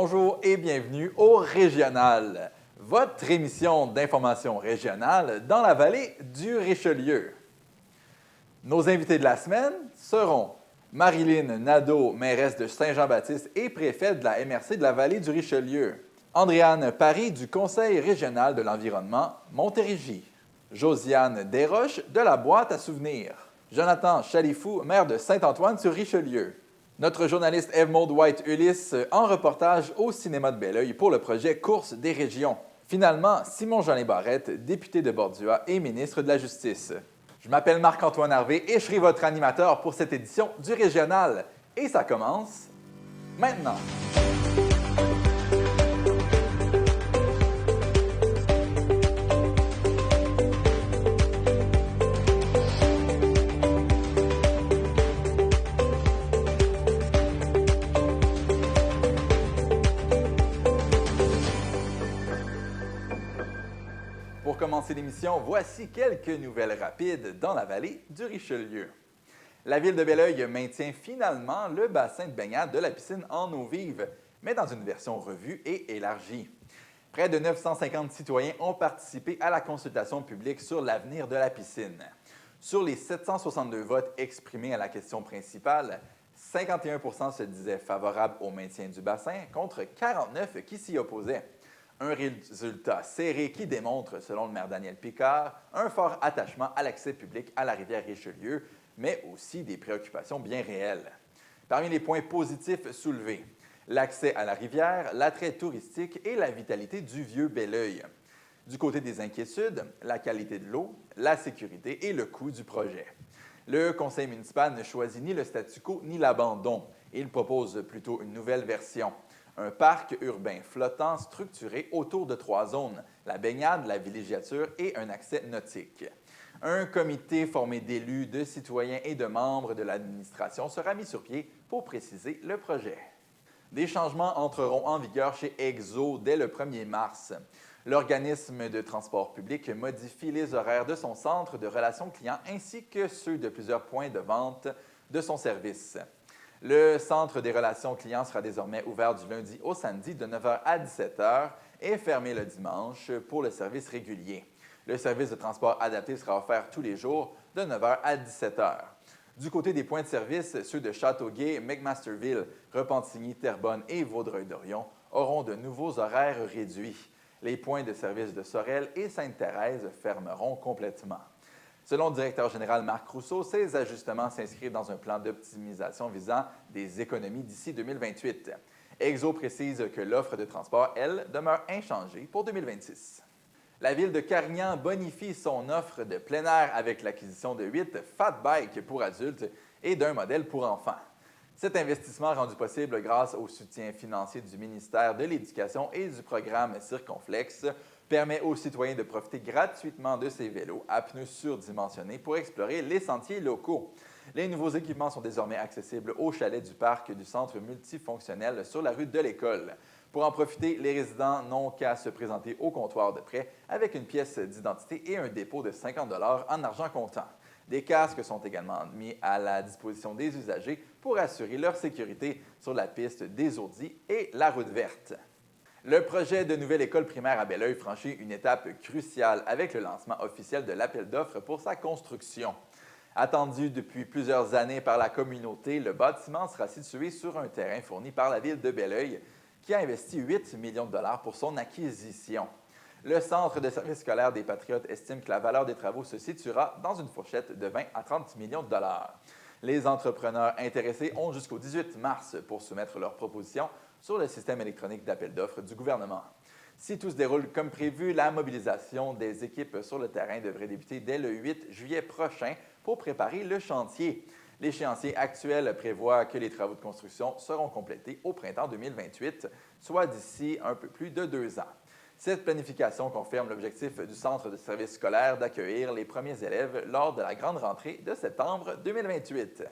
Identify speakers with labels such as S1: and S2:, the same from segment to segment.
S1: Bonjour et bienvenue au Régional, votre émission d'information régionale dans la vallée du Richelieu. Nos invités de la semaine seront Marilyn Nadeau, mairesse de Saint-Jean-Baptiste et préfète de la MRC de la vallée du Richelieu. Andréane Paris du Conseil régional de l'environnement Montérégie. Josiane Desroches de la boîte à souvenirs. Jonathan Chalifou, maire de Saint-Antoine-sur-Richelieu. Notre journaliste Eve-Maude White-Ulysse en reportage au cinéma de Belleuil pour le projet Course des régions. Finalement, Simon-Jolin Barrette, député de Bordua et ministre de la Justice. Je m'appelle Marc-Antoine Harvey et je serai votre animateur pour cette édition du Régional. Et ça commence maintenant. Pour commencer l'émission, voici quelques nouvelles rapides dans la vallée du Richelieu. La ville de Belleuil maintient finalement le bassin de baignade de la piscine en eau vive, mais dans une version revue et élargie. Près de 950 citoyens ont participé à la consultation publique sur l'avenir de la piscine. Sur les 762 votes exprimés à la question principale, 51 % se disaient favorables au maintien du bassin contre 49 qui s'y opposaient. Un résultat serré qui démontre, selon le maire Daniel Picard, un fort attachement à l'accès public à la rivière Richelieu, mais aussi des préoccupations bien réelles. Parmi les points positifs soulevés, l'accès à la rivière, l'attrait touristique et la vitalité du vieux Belleuil. Du côté des inquiétudes, la qualité de l'eau, la sécurité et le coût du projet. Le conseil municipal ne choisit ni le statu quo ni l'abandon. Il propose plutôt une nouvelle version. Un parc urbain flottant structuré autour de 3 zones, la baignade, la villégiature et un accès nautique. Un comité formé d'élus, de citoyens et de membres de l'administration sera mis sur pied pour préciser le projet. Des changements entreront en vigueur chez EXO dès le 1er mars. L'organisme de transport public modifie les horaires de son centre de relations clients ainsi que ceux de plusieurs points de vente de son service. Le centre des relations clients sera désormais ouvert du lundi au samedi de 9h à 17h et fermé le dimanche pour le service régulier. Le service de transport adapté sera offert tous les jours de 9h à 17h. Du côté des points de service, ceux de Châteauguay, McMasterville, Repentigny, Terrebonne et Vaudreuil-Dorion auront de nouveaux horaires réduits. Les points de service de Sorel et Sainte-Thérèse fermeront complètement. Selon le directeur général Marc Rousseau, ces ajustements s'inscrivent dans un plan d'optimisation visant des économies d'ici 2028. EXO précise que l'offre de transport, elle, demeure inchangée pour 2026. La ville de Carignan bonifie son offre de plein air avec l'acquisition de 8 fat bikes pour adultes et d'un modèle pour enfants. Cet investissement rendu possible grâce au soutien financier du ministère de l'Éducation et du programme Circonflex permet aux citoyens de profiter gratuitement de ces vélos à pneus surdimensionnés pour explorer les sentiers locaux. Les nouveaux équipements sont désormais accessibles au chalet du parc du centre multifonctionnel sur la rue de l'École. Pour en profiter, les résidents n'ont qu'à se présenter au comptoir de prêt avec une pièce d'identité et un dépôt de 50 $ en argent comptant. Des casques sont également mis à la disposition des usagers pour assurer leur sécurité sur la piste des Ourdis et la route verte. Le projet de nouvelle école primaire à Belleuil franchit une étape cruciale avec le lancement officiel de l'appel d'offres pour sa construction. Attendu depuis plusieurs années par la communauté, le bâtiment sera situé sur un terrain fourni par la ville de Belleuil qui a investi 8 millions de dollars pour son acquisition. Le Centre de services scolaires des Patriotes estime que la valeur des travaux se situera dans une fourchette de 20 à 30 millions de dollars. Les entrepreneurs intéressés ont jusqu'au 18 mars pour soumettre leurs propositions sur le système électronique d'appel d'offres du gouvernement. Si tout se déroule comme prévu, la mobilisation des équipes sur le terrain devrait débuter dès le 8 juillet prochain pour préparer le chantier. L'échéancier actuel prévoit que les travaux de construction seront complétés au printemps 2028, soit d'ici un peu plus de 2 ans. Cette planification confirme l'objectif du Centre de services scolaires d'accueillir les premiers élèves lors de la grande rentrée de septembre 2028.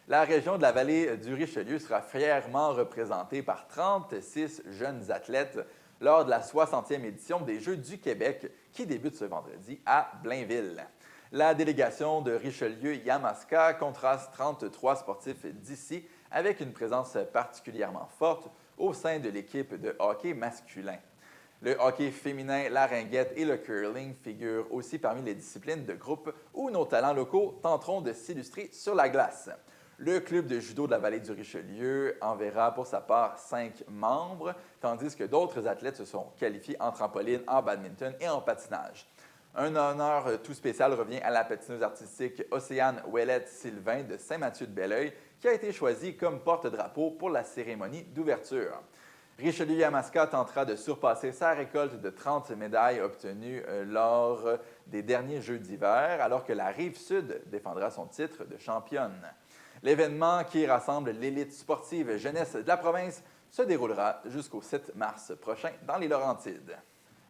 S1: La région de la vallée du Richelieu sera fièrement représentée par 36 jeunes athlètes lors de la 60e édition des Jeux du Québec qui débute ce vendredi à Blainville. La délégation de Richelieu-Yamaska comptera 33 sportifs d'ici avec une présence particulièrement forte au sein de l'équipe de hockey masculin. Le hockey féminin, la ringuette et le curling figurent aussi parmi les disciplines de groupe où nos talents locaux tenteront de s'illustrer sur la glace. Le club de judo de la vallée du Richelieu enverra pour sa part 5 membres, tandis que d'autres athlètes se sont qualifiés en trampoline, en badminton et en patinage. Un honneur tout spécial revient à la patineuse artistique Océane Ouellette-Sylvain de Saint-Mathieu-de-Belleuil, qui a été choisie comme porte-drapeau pour la cérémonie d'ouverture. Richelieu-Yamaska tentera de surpasser sa récolte de 30 médailles obtenues lors des derniers Jeux d'hiver, alors que la Rive-Sud défendra son titre de championne. L'événement qui rassemble l'élite sportive jeunesse de la province se déroulera jusqu'au 7 mars prochain dans les Laurentides.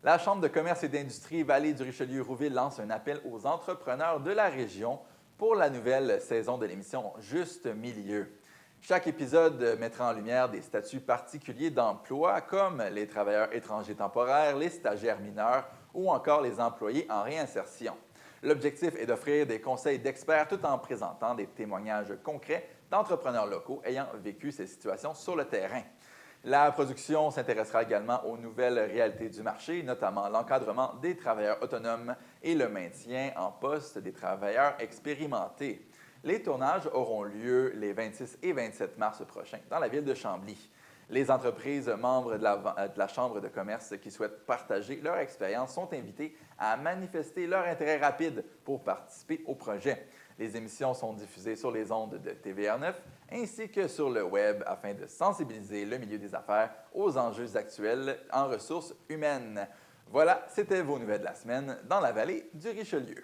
S1: La Chambre de commerce et d'industrie Vallée du Richelieu-Rouville lance un appel aux entrepreneurs de la région pour la nouvelle saison de l'émission Juste Milieu. Chaque épisode mettra en lumière des statuts particuliers d'emploi comme les travailleurs étrangers temporaires, les stagiaires mineurs ou encore les employés en réinsertion. L'objectif est d'offrir des conseils d'experts tout en présentant des témoignages concrets d'entrepreneurs locaux ayant vécu ces situations sur le terrain. La production s'intéressera également aux nouvelles réalités du marché, notamment l'encadrement des travailleurs autonomes et le maintien en poste des travailleurs expérimentés. Les tournages auront lieu les 26 et 27 mars prochains dans la ville de Chambly. Les entreprises membres de la Chambre de commerce qui souhaitent partager leur expérience sont invitées à manifester leur intérêt rapide pour participer au projet. Les émissions sont diffusées sur les ondes de TVR9 ainsi que sur le web afin de sensibiliser le milieu des affaires aux enjeux actuels en ressources humaines. Voilà, c'était vos nouvelles de la semaine dans la vallée du Richelieu.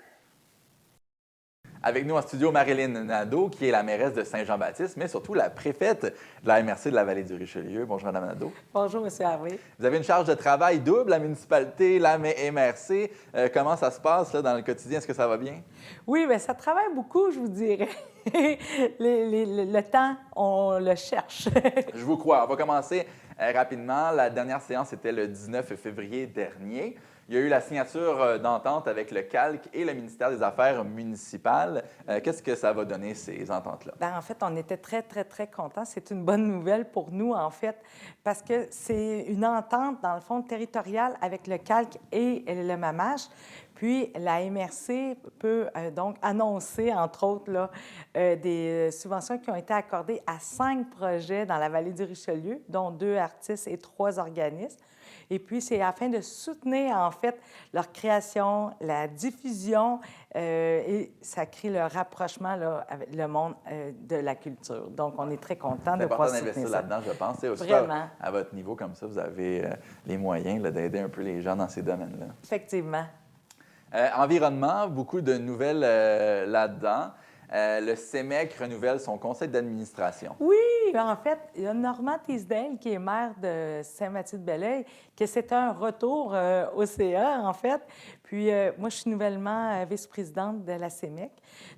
S1: Avec nous en studio, Marilyn Nadeau, qui est la mairesse de Saint-Jean-Baptiste, mais surtout la préfète de la MRC de la vallée du Richelieu. Bonjour, Mme Nadeau.
S2: Bonjour, M. Harvey.
S1: Vous avez une charge de travail double, la municipalité, la MRC. Comment ça se passe là, dans le quotidien? Est-ce que ça va bien?
S2: Oui, bien, ça travaille beaucoup, je vous dirais. Le temps, on le cherche.
S1: Je vous crois. On va commencer rapidement. La dernière séance était le 19 février dernier. Il y a eu la signature d'entente avec le Calque et le ministère des Affaires municipales. Qu'est-ce que ça va donner, ces ententes-là?
S2: Bien, en fait, on était très, très, très contents. C'est une bonne nouvelle pour nous, en fait, parce que c'est une entente, dans le fond, territoriale avec le Calque et le Mamache. Puis, la MRC peut donc annoncer, entre autres, là, des subventions qui ont été accordées à 5 projets dans la vallée du Richelieu, dont 2 artistes et 3 organismes. Et puis, c'est afin de soutenir, en fait, leur création, la diffusion, et ça crée le rapprochement là, avec le monde de la culture. Donc, on est très contents de pouvoir soutenir ça.
S1: C'est important d'investir là-dedans, je pense. C'est aussi
S2: vraiment.
S1: À votre niveau, comme ça, vous avez les moyens d'aider un peu les gens dans ces domaines-là.
S2: Effectivement.
S1: Environnement, beaucoup de nouvelles là-dedans. Le CEMEC renouvelle son conseil d'administration.
S2: Oui, en fait, il y a Normand Teasdale, qui est maire de Saint-Mathieu-de-Belleuil, que c'est un retour au CA, en fait. Puis, moi, je suis nouvellement vice-présidente de la CEMEC.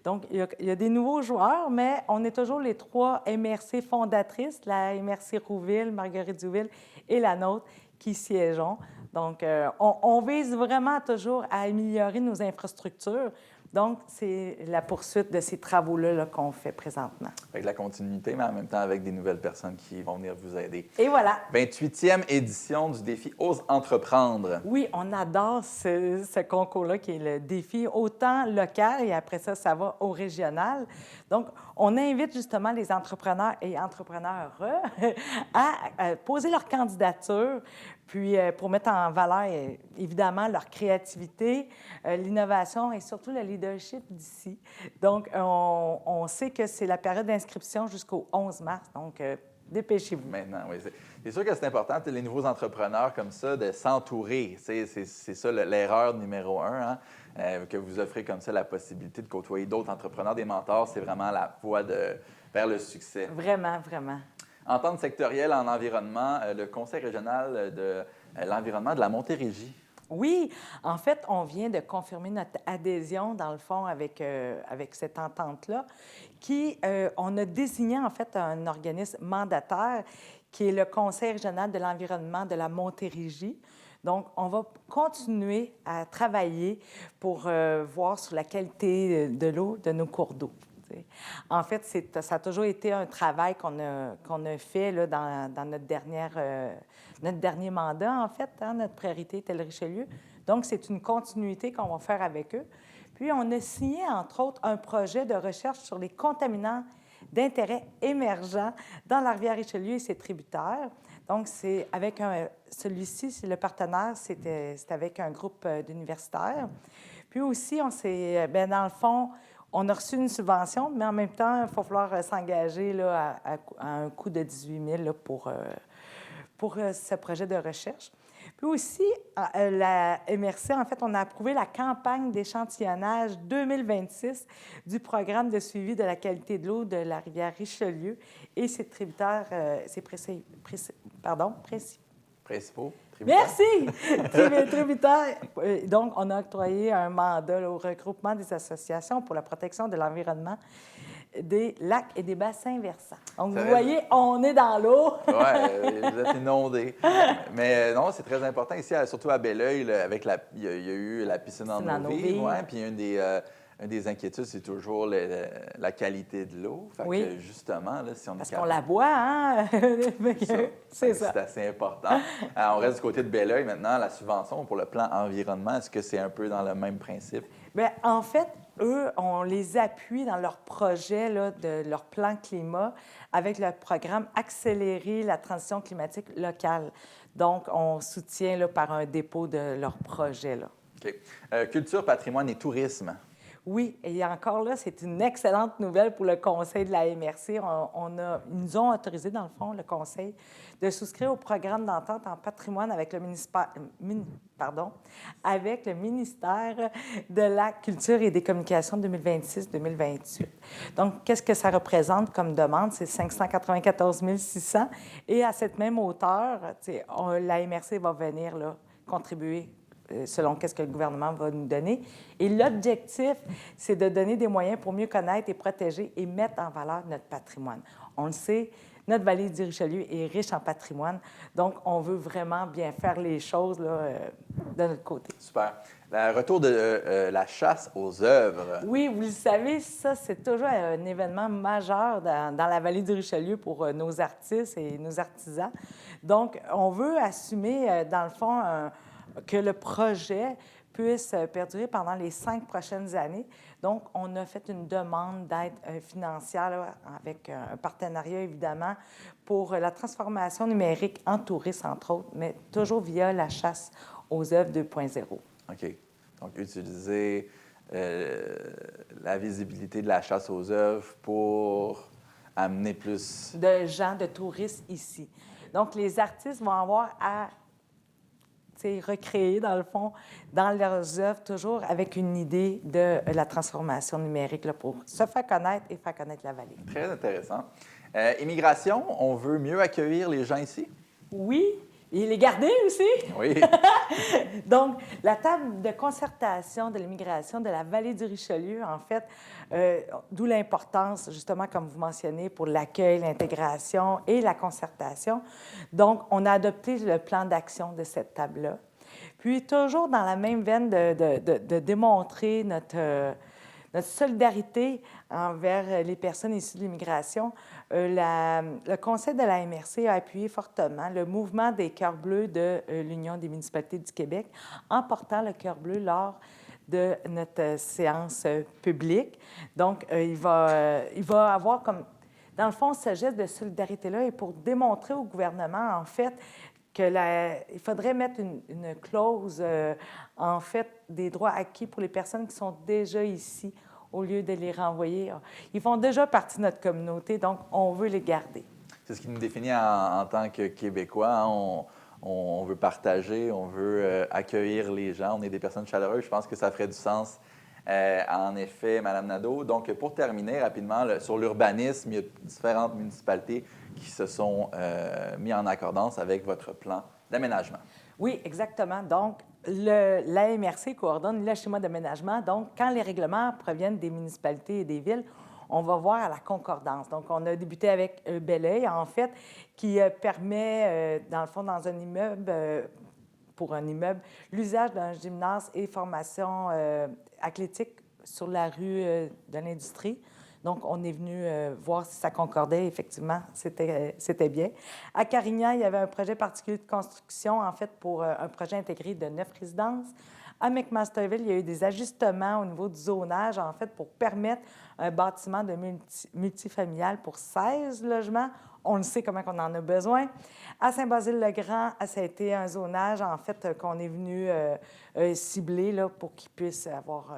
S2: Donc, il y a des nouveaux joueurs, mais on est toujours les 3 MRC fondatrices, la MRC Rouville, Marguerite-Douville et la nôtre, qui siégeons. Donc, on vise vraiment toujours à améliorer nos infrastructures. Donc, c'est la poursuite de ces travaux-là qu'on fait présentement.
S1: Avec la continuité, mais en même temps avec des nouvelles personnes qui vont venir vous aider.
S2: Et voilà.
S1: 28e édition du défi Ose entreprendre.
S2: Oui, on adore ce concours-là qui est le défi autant local et après ça, ça va au régional. Donc, on invite justement les entrepreneurs et entrepreneurs à poser leur candidature, puis pour mettre en valeur, évidemment, leur créativité, l'innovation et surtout le leadership d'ici. Donc, on sait que c'est la période d'inscription jusqu'au 11 mars, donc dépêchez-vous.
S1: Maintenant, oui. C'est sûr que c'est important, les nouveaux entrepreneurs comme ça, de s'entourer. C'est ça l'erreur numéro 1, hein, que vous offrez comme ça la possibilité de côtoyer d'autres entrepreneurs, des mentors. C'est vraiment la voie vers le succès.
S2: Vraiment, vraiment.
S1: Entente sectorielle en environnement, le Conseil régional de l'environnement de la Montérégie.
S2: Oui, en fait, on vient de confirmer notre adhésion, dans le fond, avec cette entente-là, on a désigné, en fait, un organisme mandataire qui est le Conseil régional de l'environnement de la Montérégie. Donc, on va continuer à travailler pour voir sur la qualité de l'eau de nos cours d'eau. t'sais. En fait, ça a toujours été un travail qu'on a fait là, dans notre dernier mandat, en fait, hein, notre priorité était le Richelieu. Donc, c'est une continuité qu'on va faire avec eux. Puis, on a signé, entre autres, un projet de recherche sur les contaminants d'intérêt émergents dans la rivière Richelieu et ses tributaires. Donc, c'est avec celui-ci, c'est le partenaire, c'est avec un groupe d'universitaires. Puis aussi, dans le fond, on a reçu une subvention, mais en même temps, il va falloir s'engager là, à un coût de 18 000 là, pour ce projet de recherche. Puis aussi, la MRC, en fait, on a approuvé la campagne d'échantillonnage 2026 du programme de suivi de la qualité de l'eau de la rivière Richelieu et ses tributaires,
S1: Principaux.
S2: Merci! Tributaires. Donc, on a octroyé un mandat là, au regroupement des associations pour la protection de l'environnement des lacs et des bassins versants. Donc, vous voyez, on est dans l'eau.
S1: Oui, vous êtes inondés. Mais non, c'est très important ici, surtout à Belleuil, là, il y a eu la piscine en eau vive. Ouais, puis une des inquiétudes, c'est toujours la qualité de l'eau. Fait que justement, là, si on
S2: Parce qu'on la boit, hein? C'est ça.
S1: C'est assez important. On reste du côté de Belleuil maintenant. La subvention pour le plan environnement, est-ce que c'est un peu dans le même principe?
S2: Bien, en fait, eux, on les appuie dans leur projet, là, de leur plan climat avec le programme Accélérer la transition climatique locale. Donc, on soutient là, par un dépôt de leur projet. Là.
S1: OK. Culture, patrimoine et tourisme.
S2: Oui, et encore là, c'est une excellente nouvelle pour le Conseil de la MRC. Ils nous ont autorisé, dans le fond, le Conseil, de souscrire au programme d'entente en patrimoine avec le ministère de la Culture et des Communications 2026-2028. Donc, qu'est-ce que ça représente comme demande? C'est 594 600. Et à cette même hauteur, la MRC va venir là, contribuer selon qu'est-ce que le gouvernement va nous donner. Et l'objectif, c'est de donner des moyens pour mieux connaître et protéger et mettre en valeur notre patrimoine. On le sait, notre vallée du Richelieu est riche en patrimoine, donc on veut vraiment bien faire les choses là, de notre côté.
S1: Super. Le retour de la chasse aux œuvres.
S2: Oui, vous le savez, ça, c'est toujours un événement majeur dans la vallée du Richelieu pour nos artistes et nos artisans. Donc, on veut assumer, dans le fond, que le projet puisse perdurer pendant les 5 prochaines années. Donc, on a fait une demande d'aide financière là, avec un partenariat, évidemment, pour la transformation numérique en tourisme, entre autres, mais toujours via la chasse aux œuvres 2.0.
S1: OK. Donc, utiliser la visibilité de la chasse aux œuvres pour amener plus
S2: de gens, de touristes ici. Donc, les artistes vont avoir à recréer, dans le fond, dans leurs œuvres, toujours avec une idée de la transformation numérique là, pour se faire connaître et faire connaître la vallée.
S1: Très intéressant. Immigration, on veut mieux accueillir les gens ici?
S2: Oui, et les garder aussi.
S1: Oui.
S2: Donc, la table de concertation de l'immigration de la vallée du Richelieu, en fait, d'où l'importance, justement, comme vous mentionnez, pour l'accueil, l'intégration et la concertation. Donc, on a adopté le plan d'action de cette table-là. Puis, toujours dans la même veine de démontrer notre solidarité envers les personnes issues de l'immigration, le Conseil de la MRC a appuyé fortement le mouvement des Cœurs bleus de l'Union des municipalités du Québec en portant le cœur bleu lors de notre séance publique. Donc, il va avoir comme... Dans le fond, ce geste de solidarité-là est pour démontrer au gouvernement, en fait, il faudrait mettre une clause, en fait, des droits acquis pour les personnes qui sont déjà ici, au lieu de les renvoyer. Ils font déjà partie de notre communauté, donc on veut les garder.
S1: C'est ce qui nous définit en tant que Québécois. Hein? On veut partager, on veut accueillir les gens. On est des personnes chaleureuses. Je pense que ça ferait du sens, en effet, Mme Nadeau. Donc, pour terminer rapidement, sur l'urbanisme, il y a différentes municipalités qui se sont mis en accordance avec votre plan d'aménagement.
S2: Oui, exactement. Donc, l'AMRC coordonne le schéma d'aménagement. Donc, quand les règlements proviennent des municipalités et des villes, on va voir à la concordance. Donc, on a débuté avec Belleuil, en fait, qui permet, dans le fond, dans un immeuble, pour un immeuble, l'usage d'un gymnase et formation athlétique sur la rue de l'Industrie. Donc, on est venu voir si ça concordait. Effectivement, c'était bien. À Carignan, il y avait un projet particulier de construction, en fait, pour un projet intégré de 9 résidences. À McMasterville, il y a eu des ajustements au niveau du zonage, en fait, pour permettre un bâtiment de multifamilial pour 16 logements. On le sait comment on en a besoin. À Saint-Basile-le-Grand, ça a été un zonage, en fait, qu'on est venu cibler là, pour qu'il puisse avoir,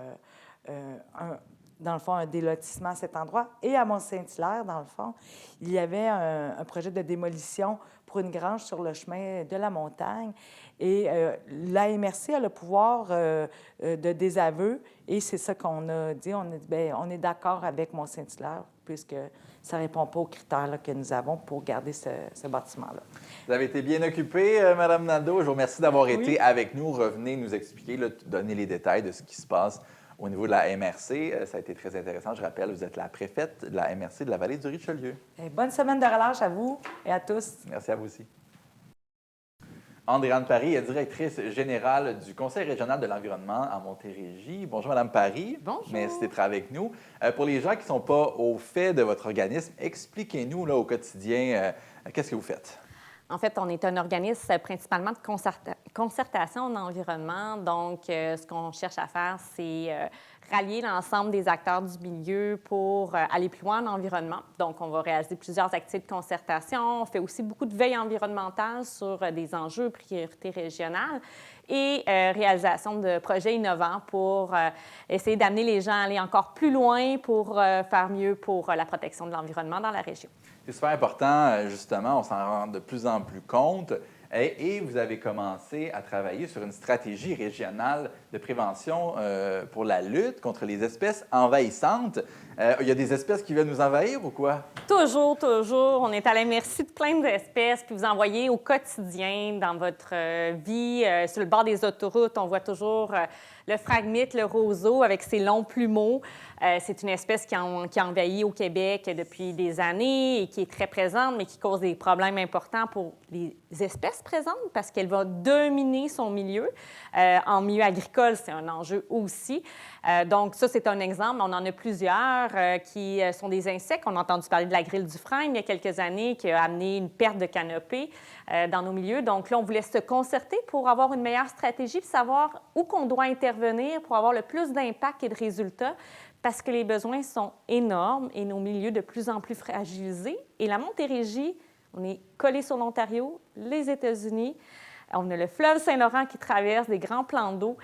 S2: dans le fond, un délotissement à cet endroit. Et à Mont-Saint-Hilaire, dans le fond, il y avait un projet de démolition pour une grange sur le chemin de la montagne. Et la MRC a le pouvoir de désaveu, et c'est ça qu'on a dit. On a dit, bien, on est d'accord avec Mont-Saint-Hilaire, puisque ça ne répond pas aux critères là, que nous avons pour garder ce bâtiment-là.
S1: Vous avez été bien occupée, Mme Nadeau. Je vous remercie d'avoir été avec nous. Revenez nous expliquer, là, donner les détails de ce qui se passe au niveau de la MRC. Ça a été très intéressant. Je rappelle, vous êtes la préfète de la MRC de la vallée du Richelieu.
S2: Et bonne semaine de relâche à vous et à tous.
S1: Merci à vous aussi. Andréane Paris est directrice générale du Conseil régional de l'environnement à Montérégie. Bonjour, Mme Paris.
S3: Bonjour.
S1: Merci d'être avec nous. Pour les gens qui ne sont pas au fait de votre organisme, expliquez-nous là, au quotidien, qu'est-ce que vous faites?
S3: En fait, on est un organisme principalement de concertation en environnement. Donc, ce qu'on cherche à faire, c'est rallier l'ensemble des acteurs du milieu pour aller plus loin en environnement. Donc, on va réaliser plusieurs activités de concertation. On fait aussi beaucoup de veille environnementale sur des enjeux priorités régionales et réalisation de projets innovants pour essayer d'amener les gens à aller encore plus loin pour faire mieux pour la protection de l'environnement dans la région.
S1: C'est super important, justement, on s'en rend de plus en plus compte. Et vous avez commencé à travailler sur une stratégie régionale de prévention pour la lutte contre les espèces envahissantes. Il y a des espèces qui viennent nous envahir ou quoi?
S3: Toujours, toujours. On est à la merci de plein d'espèces, puis vous en voyez au quotidien dans votre vie. Sur le bord des autoroutes, on voit toujours le phragmite, le roseau avec ses longs plumeaux. C'est une espèce qui a envahi au Québec depuis des années et qui est très présente, mais qui cause des problèmes importants pour les espèces présentes parce qu'elle va dominer son milieu. En milieu agricole, c'est un enjeu aussi. Donc, ça, c'est un exemple. On en a plusieurs qui sont des insectes. On a entendu parler de la grille du frêne il y a quelques années qui a amené une perte de canopée dans nos milieux. Donc, là, on voulait se concerter pour avoir une meilleure stratégie, puis savoir où qu'on doit intervenir pour avoir le plus d'impact et de résultats, parce que les besoins sont énormes et nos milieux de plus en plus fragilisés. Et la Montérégie, on est collé sur l'Ontario, les États-Unis. On a le fleuve Saint-Laurent qui traverse des grands plans d'eau.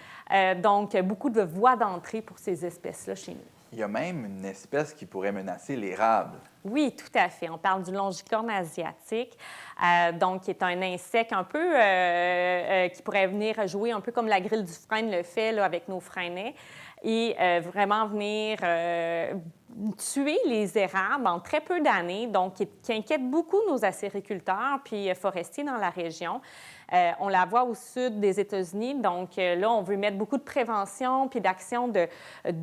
S3: Donc, beaucoup de voies d'entrée pour ces espèces-là chez nous.
S1: Il y a même une espèce qui pourrait menacer l'érable.
S3: Oui, tout à fait. On parle du longicorne asiatique, donc qui est un insecte un peu qui pourrait venir jouer un peu comme la grille du frêne le fait là, avec nos freinets et vraiment venir tuer les érables en très peu d'années, donc qui inquiète beaucoup nos acériculteurs puis forestiers dans la région. On la voit au sud des États-Unis, donc là, on veut mettre beaucoup de prévention puis d'actions de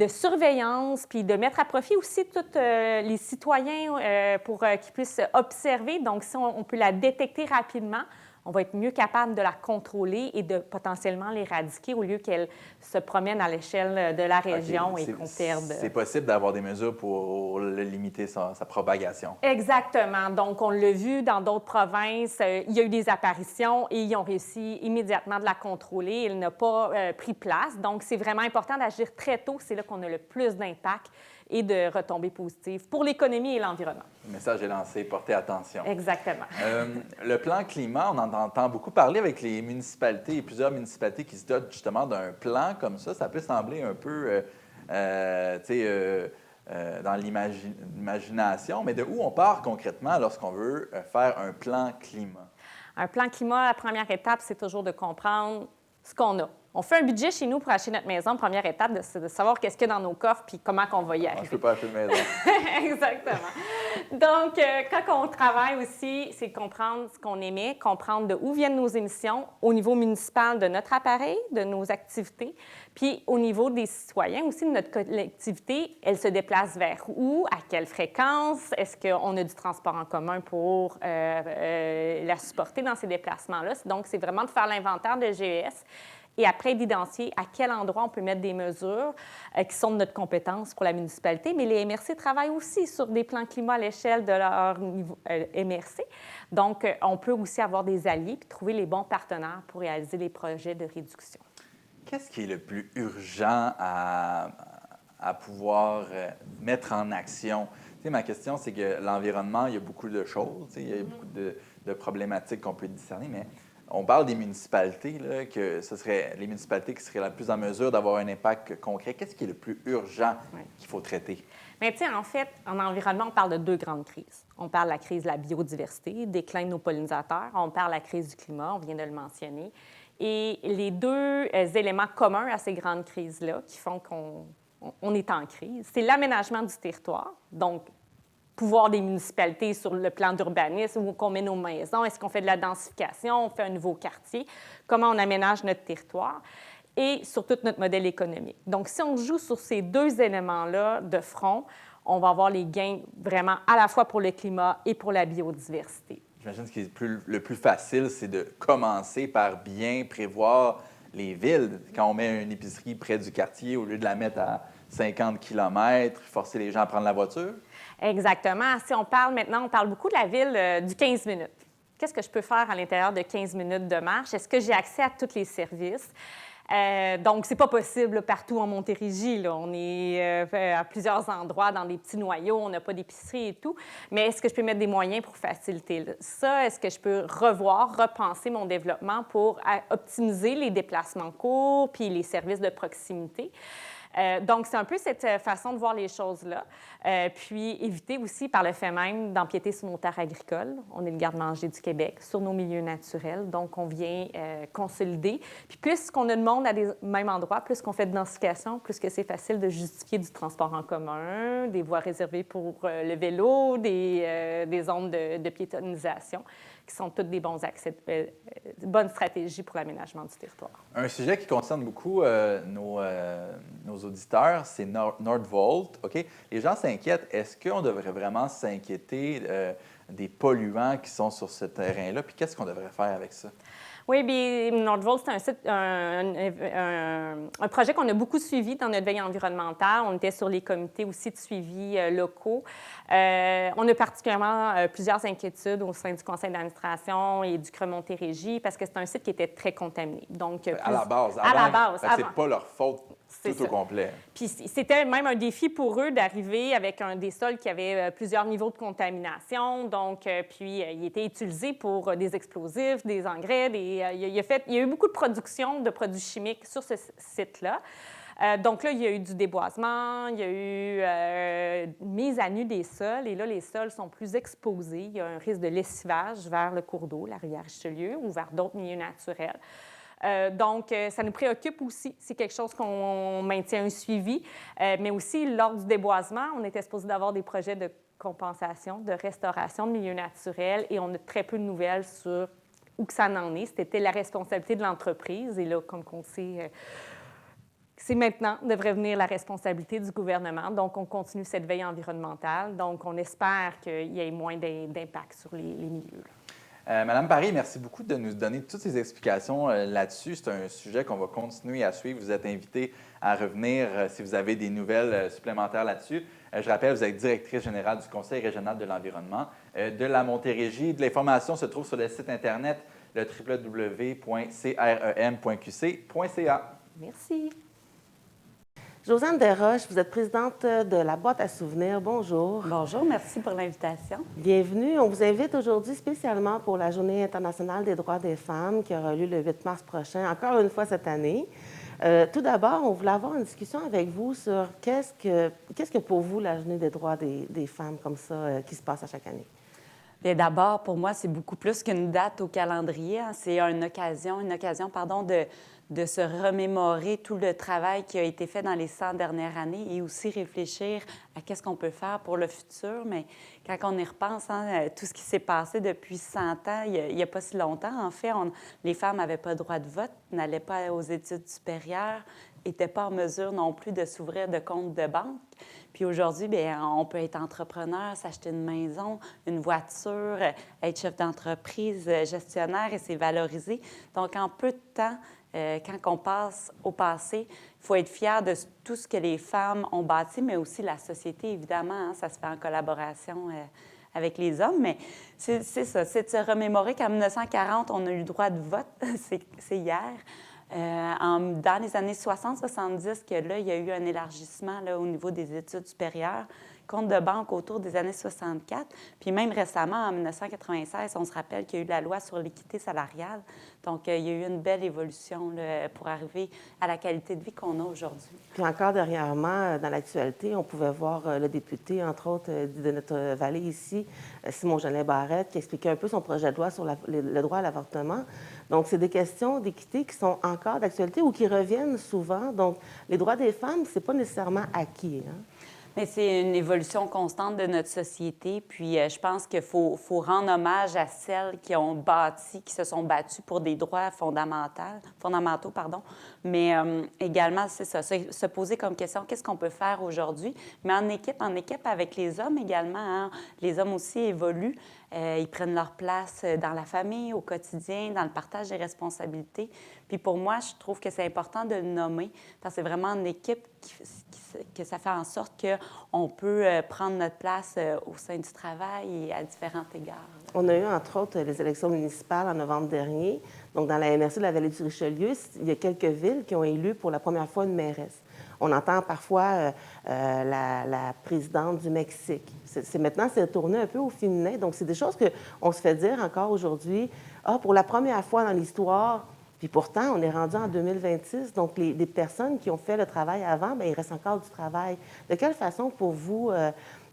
S3: surveillance, puis de mettre à profit aussi tous les citoyens pour qu'ils puissent observer. Donc, si on peut la détecter rapidement, on va être mieux capable de la contrôler et de potentiellement l'éradiquer au lieu qu'elle se promène à l'échelle de la région et qu'on perde.
S1: C'est possible d'avoir des mesures pour limiter sa propagation.
S3: Exactement. Donc, on l'a vu dans d'autres provinces. Il y a eu des apparitions et ils ont réussi immédiatement de la contrôler. Elle n'a pas pris place. Donc, c'est vraiment important d'agir très tôt. C'est là qu'on a le plus d'impact et de retombées positives pour l'économie et l'environnement.
S1: Le message est lancé, portez attention.
S3: Exactement.
S1: Le plan climat, on en entend beaucoup parler avec les municipalités et plusieurs municipalités qui se dotent justement d'un plan comme ça. Ça peut sembler un peu, dans l'imagination, mais de où on part concrètement lorsqu'on veut faire un plan climat?
S3: Un plan climat, la première étape, c'est toujours de comprendre ce qu'on a. On fait un budget chez nous pour acheter notre maison. Première étape, c'est de savoir qu'est-ce qu'il y a dans nos coffres puis comment on va y arriver.
S1: Je ne peux pas acheter de maison.
S3: Exactement. Donc, quand on travaille aussi, c'est comprendre ce qu'on émet, comprendre de où viennent nos émissions au niveau municipal de notre appareil, de nos activités, puis au niveau des citoyens aussi, de notre collectivité, elle se déplace vers où, à quelle fréquence, est-ce qu'on a du transport en commun pour la supporter dans ces déplacements-là. Donc, c'est vraiment de faire l'inventaire de GES et après d'identifier à quel endroit on peut mettre des mesures qui sont de notre compétence pour la municipalité. Mais les MRC travaillent aussi sur des plans climat à l'échelle de leur niveau MRC. Donc, on peut aussi avoir des alliés et trouver les bons partenaires pour réaliser les projets de réduction.
S1: Qu'est-ce qui est le plus urgent à pouvoir mettre en action? Tu sais, ma question, c'est que l'environnement, il y a beaucoup de choses, tu sais, il y a beaucoup de problématiques qu'on peut discerner, mais on parle des municipalités, là, que ce serait les municipalités qui seraient la plus en mesure d'avoir un impact concret. Qu'est-ce qui est le plus urgent qu'il faut traiter?
S3: Mais tu sais, en fait, en environnement, on parle de deux grandes crises. On parle de la crise de la biodiversité, déclin de nos pollinisateurs. On parle de la crise du climat, on vient de le mentionner. Et les deux éléments communs à ces grandes crises-là qui font qu'on est en crise, c'est l'aménagement du territoire, donc pouvoir des municipalités sur le plan d'urbanisme, où on met nos maisons, est-ce qu'on fait de la densification, on fait un nouveau quartier, comment on aménage notre territoire, et sur tout notre modèle économique. Donc, si on joue sur ces deux éléments-là de front, on va avoir les gains vraiment à la fois pour le climat et pour la biodiversité.
S1: J'imagine que ce qui est le plus facile, c'est de commencer par bien prévoir les villes. Quand on met une épicerie près du quartier, au lieu de la mettre à 50 km, forcer les gens à prendre la voiture.
S3: Exactement. Si on parle maintenant, on parle beaucoup de la ville du 15 minutes. Qu'est-ce que je peux faire à l'intérieur de 15 minutes de marche? Est-ce que j'ai accès à tous les services? Donc, ce n'est pas possible là, partout en Montérégie. Là. On est à plusieurs endroits, dans des petits noyaux, on n'a pas d'épicerie et tout. Mais est-ce que je peux mettre des moyens pour faciliter ça? Est-ce que je peux repenser mon développement pour optimiser les déplacements courts puis les services de proximité? Donc, c'est un peu cette façon de voir les choses-là. Puis, éviter aussi, par le fait même, d'empiéter sur nos terres agricoles. On est le garde-manger du Québec, sur nos milieux naturels. Donc, on vient consolider. Puis, plus qu'on a de monde à des mêmes endroits, plus qu'on fait de densification, plus que c'est facile de justifier du transport en commun, des voies réservées pour le vélo, des zones de piétonisation, qui sont toutes des bonnes stratégies pour l'aménagement du territoire.
S1: Un sujet qui concerne beaucoup nos auditeurs, c'est Nordvolt. OK? Les gens s'inquiètent. Est-ce qu'on devrait vraiment s'inquiéter des polluants qui sont sur ce terrain-là? Puis qu'est-ce qu'on devrait faire avec ça?
S3: Oui, bien, Nordvolt, c'est un projet qu'on a beaucoup suivi dans notre veille environnementale. On était sur les comités aussi de suivi locaux. On a particulièrement plusieurs inquiétudes au sein du conseil d'administration et du CRE Montérégie parce que c'est un site qui était très contaminé. Donc,
S1: à la base. C'est pas leur faute tout au complet.
S3: Puis c'était même un défi pour eux d'arriver avec des sols qui avaient plusieurs niveaux de contamination. Donc, puis il était utilisé pour des explosifs, des engrais. Il y a eu beaucoup de production de produits chimiques sur ce site-là. Donc là, il y a eu du déboisement, il y a eu une mise à nu des sols. Et là, les sols sont plus exposés. Il y a un risque de lessivage vers le cours d'eau, la rivière Richelieu, ou vers d'autres milieux naturels. Donc, ça nous préoccupe aussi. C'est quelque chose qu'on maintient un suivi. Mais aussi, lors du déboisement, on était supposé d'avoir des projets de compensation, de restauration de milieux naturels et on a très peu de nouvelles sur où que ça en est. C'était la responsabilité de l'entreprise. Et là, comme on sait, c'est maintenant devrait venir la responsabilité du gouvernement. Donc, on continue cette veille environnementale. Donc, on espère qu'il y ait moins d'impact sur les milieux.
S1: Madame Paré, merci beaucoup de nous donner toutes ces explications là-dessus. C'est un sujet qu'on va continuer à suivre. Vous êtes invité à revenir si vous avez des nouvelles supplémentaires là-dessus. Je rappelle, vous êtes directrice générale du Conseil régional de l'environnement de la Montérégie. L'information se trouve sur le site Internet, le www.crem.qc.ca.
S3: Merci.
S4: Josiane Desroches, vous êtes présidente de la boîte à souvenirs. Bonjour.
S5: Bonjour, merci pour l'invitation.
S4: Bienvenue. On vous invite aujourd'hui spécialement pour la Journée internationale des droits des femmes qui aura lieu le 8 mars prochain, encore une fois cette année. Tout d'abord, on voulait avoir une discussion avec vous sur qu'est-ce que pour vous la Journée des droits des femmes comme ça qui se passe à chaque année?
S5: Bien, d'abord, pour moi, c'est beaucoup plus qu'une date au calendrier. Hein. C'est une occasion de se remémorer tout le travail qui a été fait dans les 100 dernières années et aussi réfléchir à qu'est-ce qu'on peut faire pour le futur. Mais quand on y repense, hein, tout ce qui s'est passé depuis 100 ans, il n'y a pas si longtemps, en fait, les femmes n'avaient pas le droit de vote, n'allaient pas aux études supérieures, n'étaient pas en mesure non plus de s'ouvrir de compte de banque. Puis aujourd'hui, bien, on peut être entrepreneur, s'acheter une maison, une voiture, être chef d'entreprise, gestionnaire, et c'est valorisé. Donc, en peu de temps, Quand on passe au passé, il faut être fier de tout ce que les femmes ont bâti, mais aussi la société, évidemment. Hein, ça se fait en collaboration avec les hommes, mais c'est ça, c'est de se remémorer qu'en 1940, on a eu le droit de vote, c'est hier. Dans les années 60-70, que là, il y a eu un élargissement là, au niveau des études supérieures, compte de banque autour des années 64. Puis même récemment, en 1996, on se rappelle qu'il y a eu la loi sur l'équité salariale. Donc, il y a eu une belle évolution là, pour arriver à la qualité de vie qu'on a aujourd'hui.
S4: Puis encore dernièrement, dans l'actualité, on pouvait voir le député, entre autres, de notre vallée ici, Simon Jolin Barrette, qui expliquait un peu son projet de loi sur le droit à l'avortement. Donc, c'est des questions d'équité qui sont encore d'actualité ou qui reviennent souvent. Donc, les droits des femmes, c'est pas nécessairement acquis, hein?
S5: Mais c'est une évolution constante de notre société. Puis je pense qu'il faut rendre hommage à celles qui ont bâti, qui se sont battues pour des droits fondamentaux. Mais également, c'est ça, se poser comme question, qu'est-ce qu'on peut faire aujourd'hui? Mais en équipe avec les hommes également. Hein? Les hommes aussi évoluent. Ils prennent leur place dans la famille, au quotidien, dans le partage des responsabilités. Puis pour moi, je trouve que c'est important de le nommer parce que c'est vraiment en équipe que ça fait en sorte qu'on peut prendre notre place au sein du travail et à différents égards.
S4: On a eu, entre autres, les élections municipales en novembre dernier. Donc, dans la MRC de la vallée du Richelieu, il y a quelques villes qui ont élu pour la première fois une mairesse. On entend parfois la présidente du Mexique. Maintenant, c'est tourné un peu au féminin. Donc, c'est des choses qu'on se fait dire encore aujourd'hui. Ah, pour la première fois dans l'histoire, puis pourtant, on est rendu en 2026. Donc, les personnes qui ont fait le travail avant, bien, il reste encore du travail. De quelle façon, pour vous,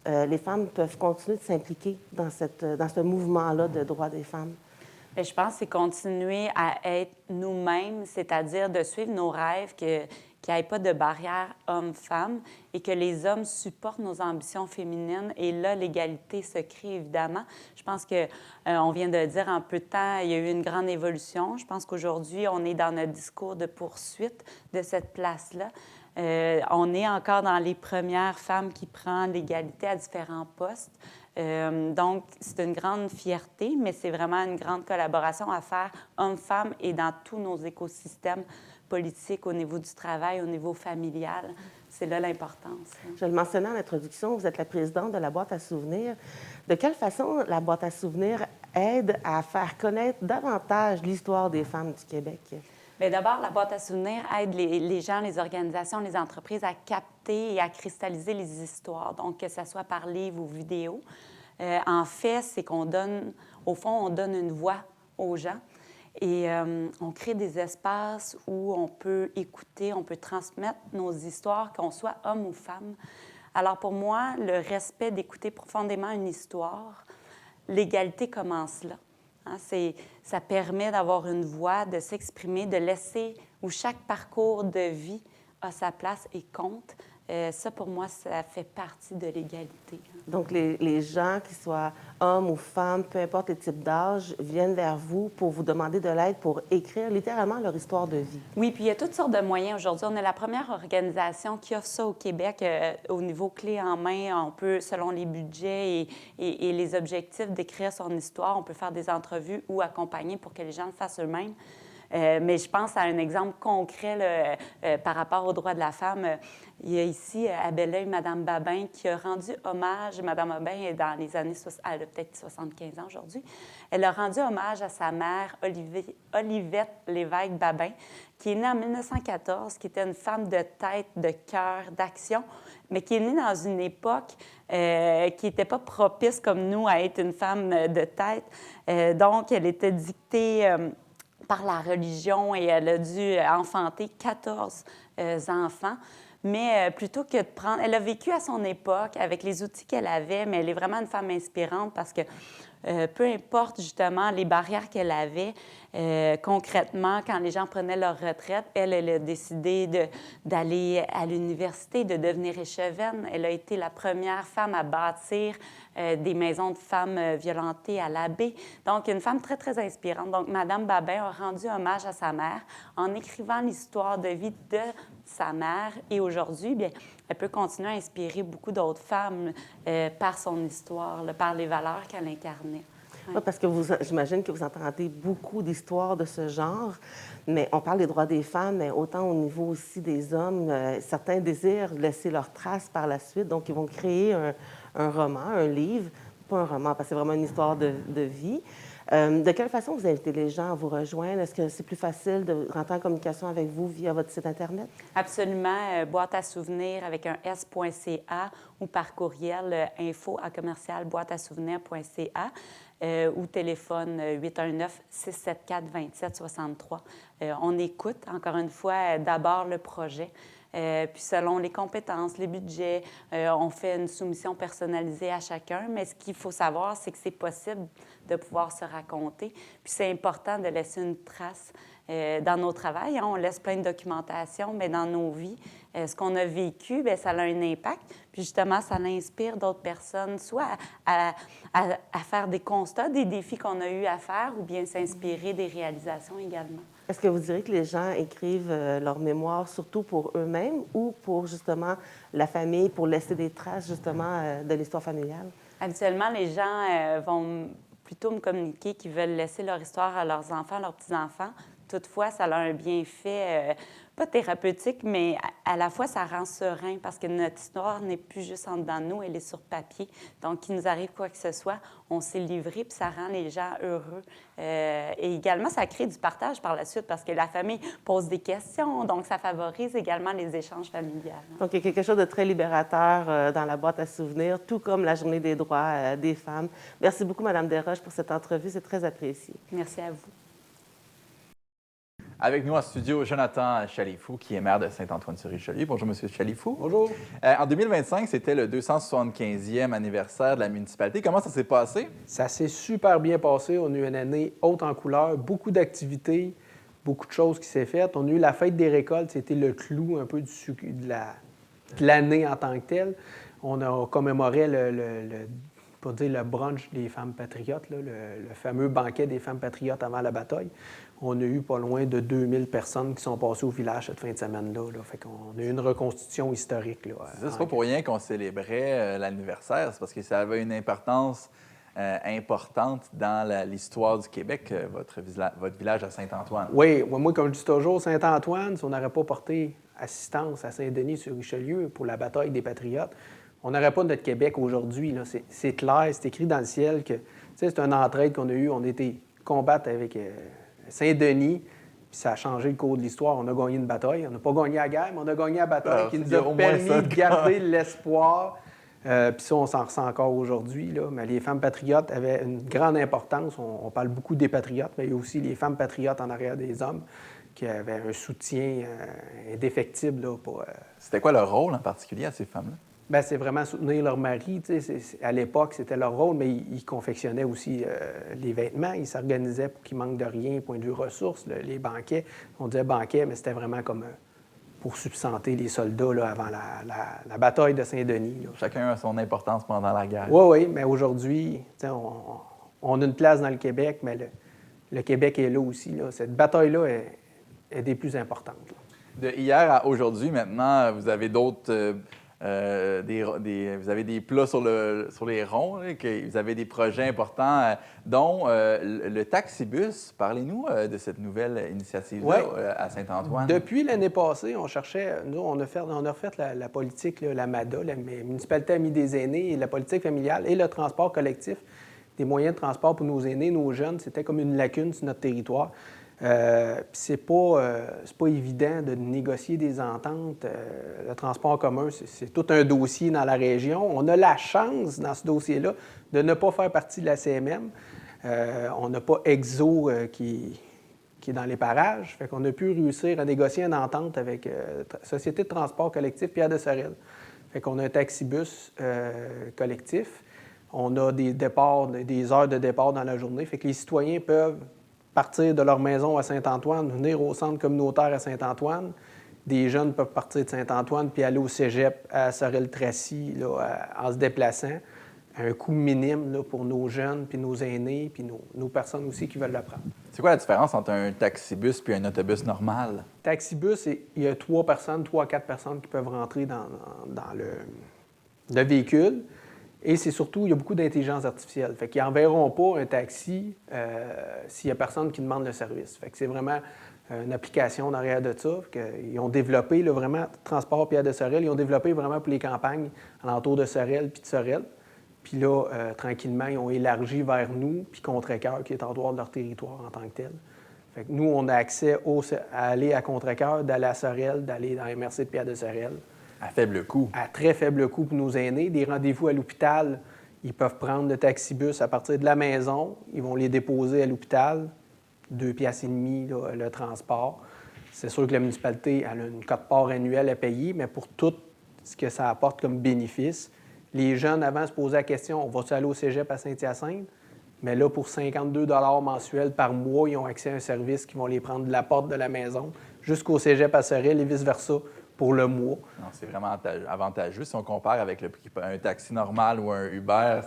S4: les femmes peuvent continuer de s'impliquer dans ce mouvement-là de droits des femmes?
S5: Bien, je pense que c'est continuer à être nous-mêmes, c'est-à-dire de suivre nos rêves, qu'il n'y ait pas de barrière homme-femme et que les hommes supportent nos ambitions féminines. Et là, l'égalité se crée, évidemment. Je pense qu'on vient de dire en peu de temps, il y a eu une grande évolution. Je pense qu'aujourd'hui, on est dans notre discours de poursuite de cette place-là. On est encore dans les premières femmes qui prennent l'égalité à différents postes. Donc, c'est une grande fierté, mais c'est vraiment une grande collaboration à faire hommes-femmes et dans tous nos écosystèmes politiques, au niveau du travail, au niveau familial. C'est là l'importance.
S4: Je le mentionnais en introduction, vous êtes la présidente de la boîte à souvenirs. De quelle façon la boîte à souvenirs aide à faire connaître davantage l'histoire des femmes du Québec?
S5: Bien, d'abord, la boîte à souvenirs aide les gens, les organisations, les entreprises à capter et à cristalliser les histoires, donc que ce soit par livre ou vidéo. En fait, c'est qu'on donne, au fond, on donne une voix aux gens et on crée des espaces où on peut écouter, on peut transmettre nos histoires, qu'on soit homme ou femme. Alors pour moi, le respect d'écouter profondément une histoire, l'égalité commence là. Hein, ça permet d'avoir une voix, de s'exprimer, de laisser où chaque parcours de vie a sa place et compte. Ça, pour moi, ça fait partie de l'égalité.
S4: Donc, les gens, qu'ils soient hommes ou femmes, peu importe les types d'âge, viennent vers vous pour vous demander de l'aide pour écrire littéralement leur histoire de vie.
S5: Oui, puis il y a toutes sortes de moyens aujourd'hui. On est la première organisation qui offre ça au Québec au niveau clé en main. On peut, selon les budgets et les objectifs, d'écrire son histoire. On peut faire des entrevues ou accompagner pour que les gens le fassent eux-mêmes. Mais je pense à un exemple concret là, par rapport aux droits de la femme. Il y a ici, à Belleuil, Mme Babin, qui a rendu hommage. Mme Babin est dans les années... Elle a peut-être 75 ans aujourd'hui. Elle a rendu hommage à sa mère, Olivette Lévesque Babin, qui est née en 1914, qui était une femme de tête, de cœur, d'action, mais qui est née dans une époque qui n'était pas propice comme nous à être une femme de tête. Donc, elle était dictée... par la religion et elle a dû enfanter 14 enfants. Mais plutôt que de prendre... Elle a vécu à son époque avec les outils qu'elle avait, mais elle est vraiment une femme inspirante parce que peu importe justement les barrières qu'elle avait, concrètement, quand les gens prenaient leur retraite, elle a décidé d'aller à l'université, de devenir échevine. Elle a été la première femme à bâtir des maisons de femmes violentées à l'Abbé. Donc, une femme très, très inspirante. Donc, Mme Babin a rendu hommage à sa mère en écrivant l'histoire de vie de sa mère. Et aujourd'hui, bien, elle peut continuer à inspirer beaucoup d'autres femmes par son histoire, là, par les valeurs qu'elle incarnait.
S4: Oui, parce que j'imagine que vous entendez beaucoup d'histoires de ce genre, mais on parle des droits des femmes, mais autant au niveau aussi des hommes, certains désirent laisser leur trace par la suite, donc ils vont créer un roman, un livre, pas un roman, parce que c'est vraiment une histoire de vie. De quelle façon vous invitez les gens à vous rejoindre? Est-ce que c'est plus facile de rentrer en communication avec vous via votre site Internet?
S5: Absolument. Boîte à souvenirs avec un s.ca ou par courriel info@boîteasouvenir.ca ou téléphone 819-674-2763. On écoute, encore une fois, d'abord le projet. Puis selon les compétences, les budgets, on fait une soumission personnalisée à chacun. Mais ce qu'il faut savoir, c'est que c'est possible de pouvoir se raconter. Puis c'est important de laisser une trace dans nos travails. Hein, on laisse plein de documentation, mais dans nos vies, ce qu'on a vécu, bien, ça a un impact. Puis justement, ça inspire d'autres personnes, soit à faire des constats, des défis qu'on a eu à faire, ou bien s'inspirer des réalisations également.
S4: Est-ce que vous direz que les gens écrivent leur mémoire surtout pour eux-mêmes ou pour justement la famille, pour laisser des traces justement de l'histoire familiale?
S5: Habituellement, les gens vont plutôt me communiquer qu'ils veulent laisser leur histoire à leurs enfants, leurs petits-enfants. Toutefois, ça a un bienfait, pas thérapeutique, mais à la fois, ça rend serein parce que notre histoire n'est plus juste en dedans de nous, elle est sur papier. Donc, qu'il nous arrive quoi que ce soit, on s'est livré, puis ça rend les gens heureux. Et également, ça crée du partage par la suite parce que la famille pose des questions, donc ça favorise également les échanges familiaux.
S4: Donc, il y a quelque chose de très libérateur dans la boîte à souvenirs, tout comme la Journée des droits des femmes. Merci beaucoup, Mme Desroches, pour cette entrevue. C'est très apprécié.
S5: Merci à vous.
S1: Avec nous en studio, Jonathan Chalifou, qui est maire de Saint-Antoine-sur-Richelieu. Bonjour, M. Chalifou.
S6: Bonjour.
S1: En 2025, c'était le 275e anniversaire de la municipalité. Comment ça s'est passé?
S6: Ça s'est super bien passé. On a eu une année haute en couleurs, beaucoup d'activités, beaucoup de choses qui s'est faites. On a eu la fête des récoltes, c'était le clou un peu de l'année en tant que telle. On a commémoré pour dire le brunch des femmes patriotes, là, le fameux banquet des femmes patriotes avant la bataille. On a eu pas loin de 2000 personnes qui sont passées au village cette fin de semaine-là. Fait qu'on a eu une reconstitution historique. Là,
S1: c'est pas pour rien qu'on célébrait l'anniversaire. C'est parce que ça avait une importance importante dans l'histoire du Québec, votre village à Saint-Antoine.
S6: Oui, moi, comme je dis toujours, Saint-Antoine, si on n'aurait pas porté assistance à Saint-Denis-sur-Richelieu pour la bataille des Patriotes, on n'aurait pas notre Québec aujourd'hui. C'est clair, c'est écrit dans le ciel que c'est une entraide qu'on a eue. On était combattre avec Saint-Denis, puis ça a changé le cours de l'histoire. On a gagné une bataille. On n'a pas gagné la guerre, mais on a gagné la bataille qui nous a permis de garder l'espoir. Puis ça, on s'en ressent encore aujourd'hui. Mais les femmes patriotes avaient une grande importance. On parle beaucoup des patriotes, mais il y a aussi les femmes patriotes en arrière des hommes qui avaient un soutien indéfectible.
S1: C'était quoi leur rôle en particulier à ces femmes-là?
S6: Bien, c'est vraiment soutenir leur mari. À l'époque, c'était leur rôle, mais ils confectionnaient aussi les vêtements. Ils s'organisaient pour qu'ils manquent de rien, point de vue ressources, les banquets. On disait banquet, mais c'était vraiment comme pour substanter les soldats là, avant la bataille de Saint-Denis. Là.
S1: Chacun a son importance pendant la guerre.
S6: Oui, mais aujourd'hui, on a une place dans le Québec, mais le Québec est là aussi. Là. Cette bataille-là est des plus importantes. Là.
S1: De hier à aujourd'hui, maintenant, vous avez d'autres... vous avez des plats sur les ronds, là, vous avez des projets importants, dont le taxibus. Parlez-nous de cette nouvelle initiative-là à Saint-Antoine.
S6: Depuis l'année passée, on cherchait, nous, on a refait la politique, là, la MADA, la municipalité amie des aînés, et la politique familiale et le transport collectif, des moyens de transport pour nos aînés, nos jeunes. C'était comme une lacune sur notre territoire. C'est pas évident de négocier des ententes. Le transport en commun, c'est tout un dossier dans la région. On a la chance, dans ce dossier-là, de ne pas faire partie de la CMM. On n'a pas EXO qui est dans les parages. Fait qu'on a pu réussir à négocier une entente avec Société de transport collectif Pierre de Sorel. Fait qu'on a un taxibus collectif. On a des heures de départ dans la journée. Fait que les citoyens peuvent partir de leur maison à Saint-Antoine, venir au centre communautaire à Saint-Antoine. Des jeunes peuvent partir de Saint-Antoine puis aller au cégep à Sorel-Tracy en se déplaçant à un coût minime là, pour nos jeunes, puis nos aînés, puis nos personnes aussi qui veulent le prendre.
S1: C'est quoi la différence entre un taxibus puis un autobus normal?
S6: Taxibus, il y a 3 à 4 personnes qui peuvent rentrer dans le véhicule. Et c'est surtout, il y a beaucoup d'intelligence artificielle. Fait qu'ils n'enverront pas un taxi s'il n'y a personne qui demande le service. Fait que c'est vraiment une application en arrière de ça. Ils ont développé, là, vraiment, Transport Pierre de Sorel, ils ont développé vraiment pour les campagnes alentour de Sorel puis de Sorel. Puis là, tranquillement, ils ont élargi vers nous, puis Contrecœur, qui est en dehors de leur territoire en tant que tel. Fait que nous, on a accès à aller à Contrecœur, d'aller à Sorel, d'aller dans la MRC de Pierre de Sorel.
S1: À faible coût.
S6: À très faible coût pour nos aînés. Des rendez-vous à l'hôpital, ils peuvent prendre le taxibus à partir de la maison. Ils vont les déposer à l'hôpital. 2,5 piastres là, le transport. C'est sûr que la municipalité elle a une quote-part annuelle à payer, mais pour tout ce que ça apporte comme bénéfice, les jeunes, avant, se posaient la question, on va-tu aller au cégep à Saint-Hyacinthe? Mais là, pour 52 $ mensuels par mois, ils ont accès à un service qui vont les prendre de la porte de la maison jusqu'au cégep à Sorel et vice-versa pour le mois.
S1: Non, c'est vraiment avantageux. Si on compare avec un taxi normal ou un Uber,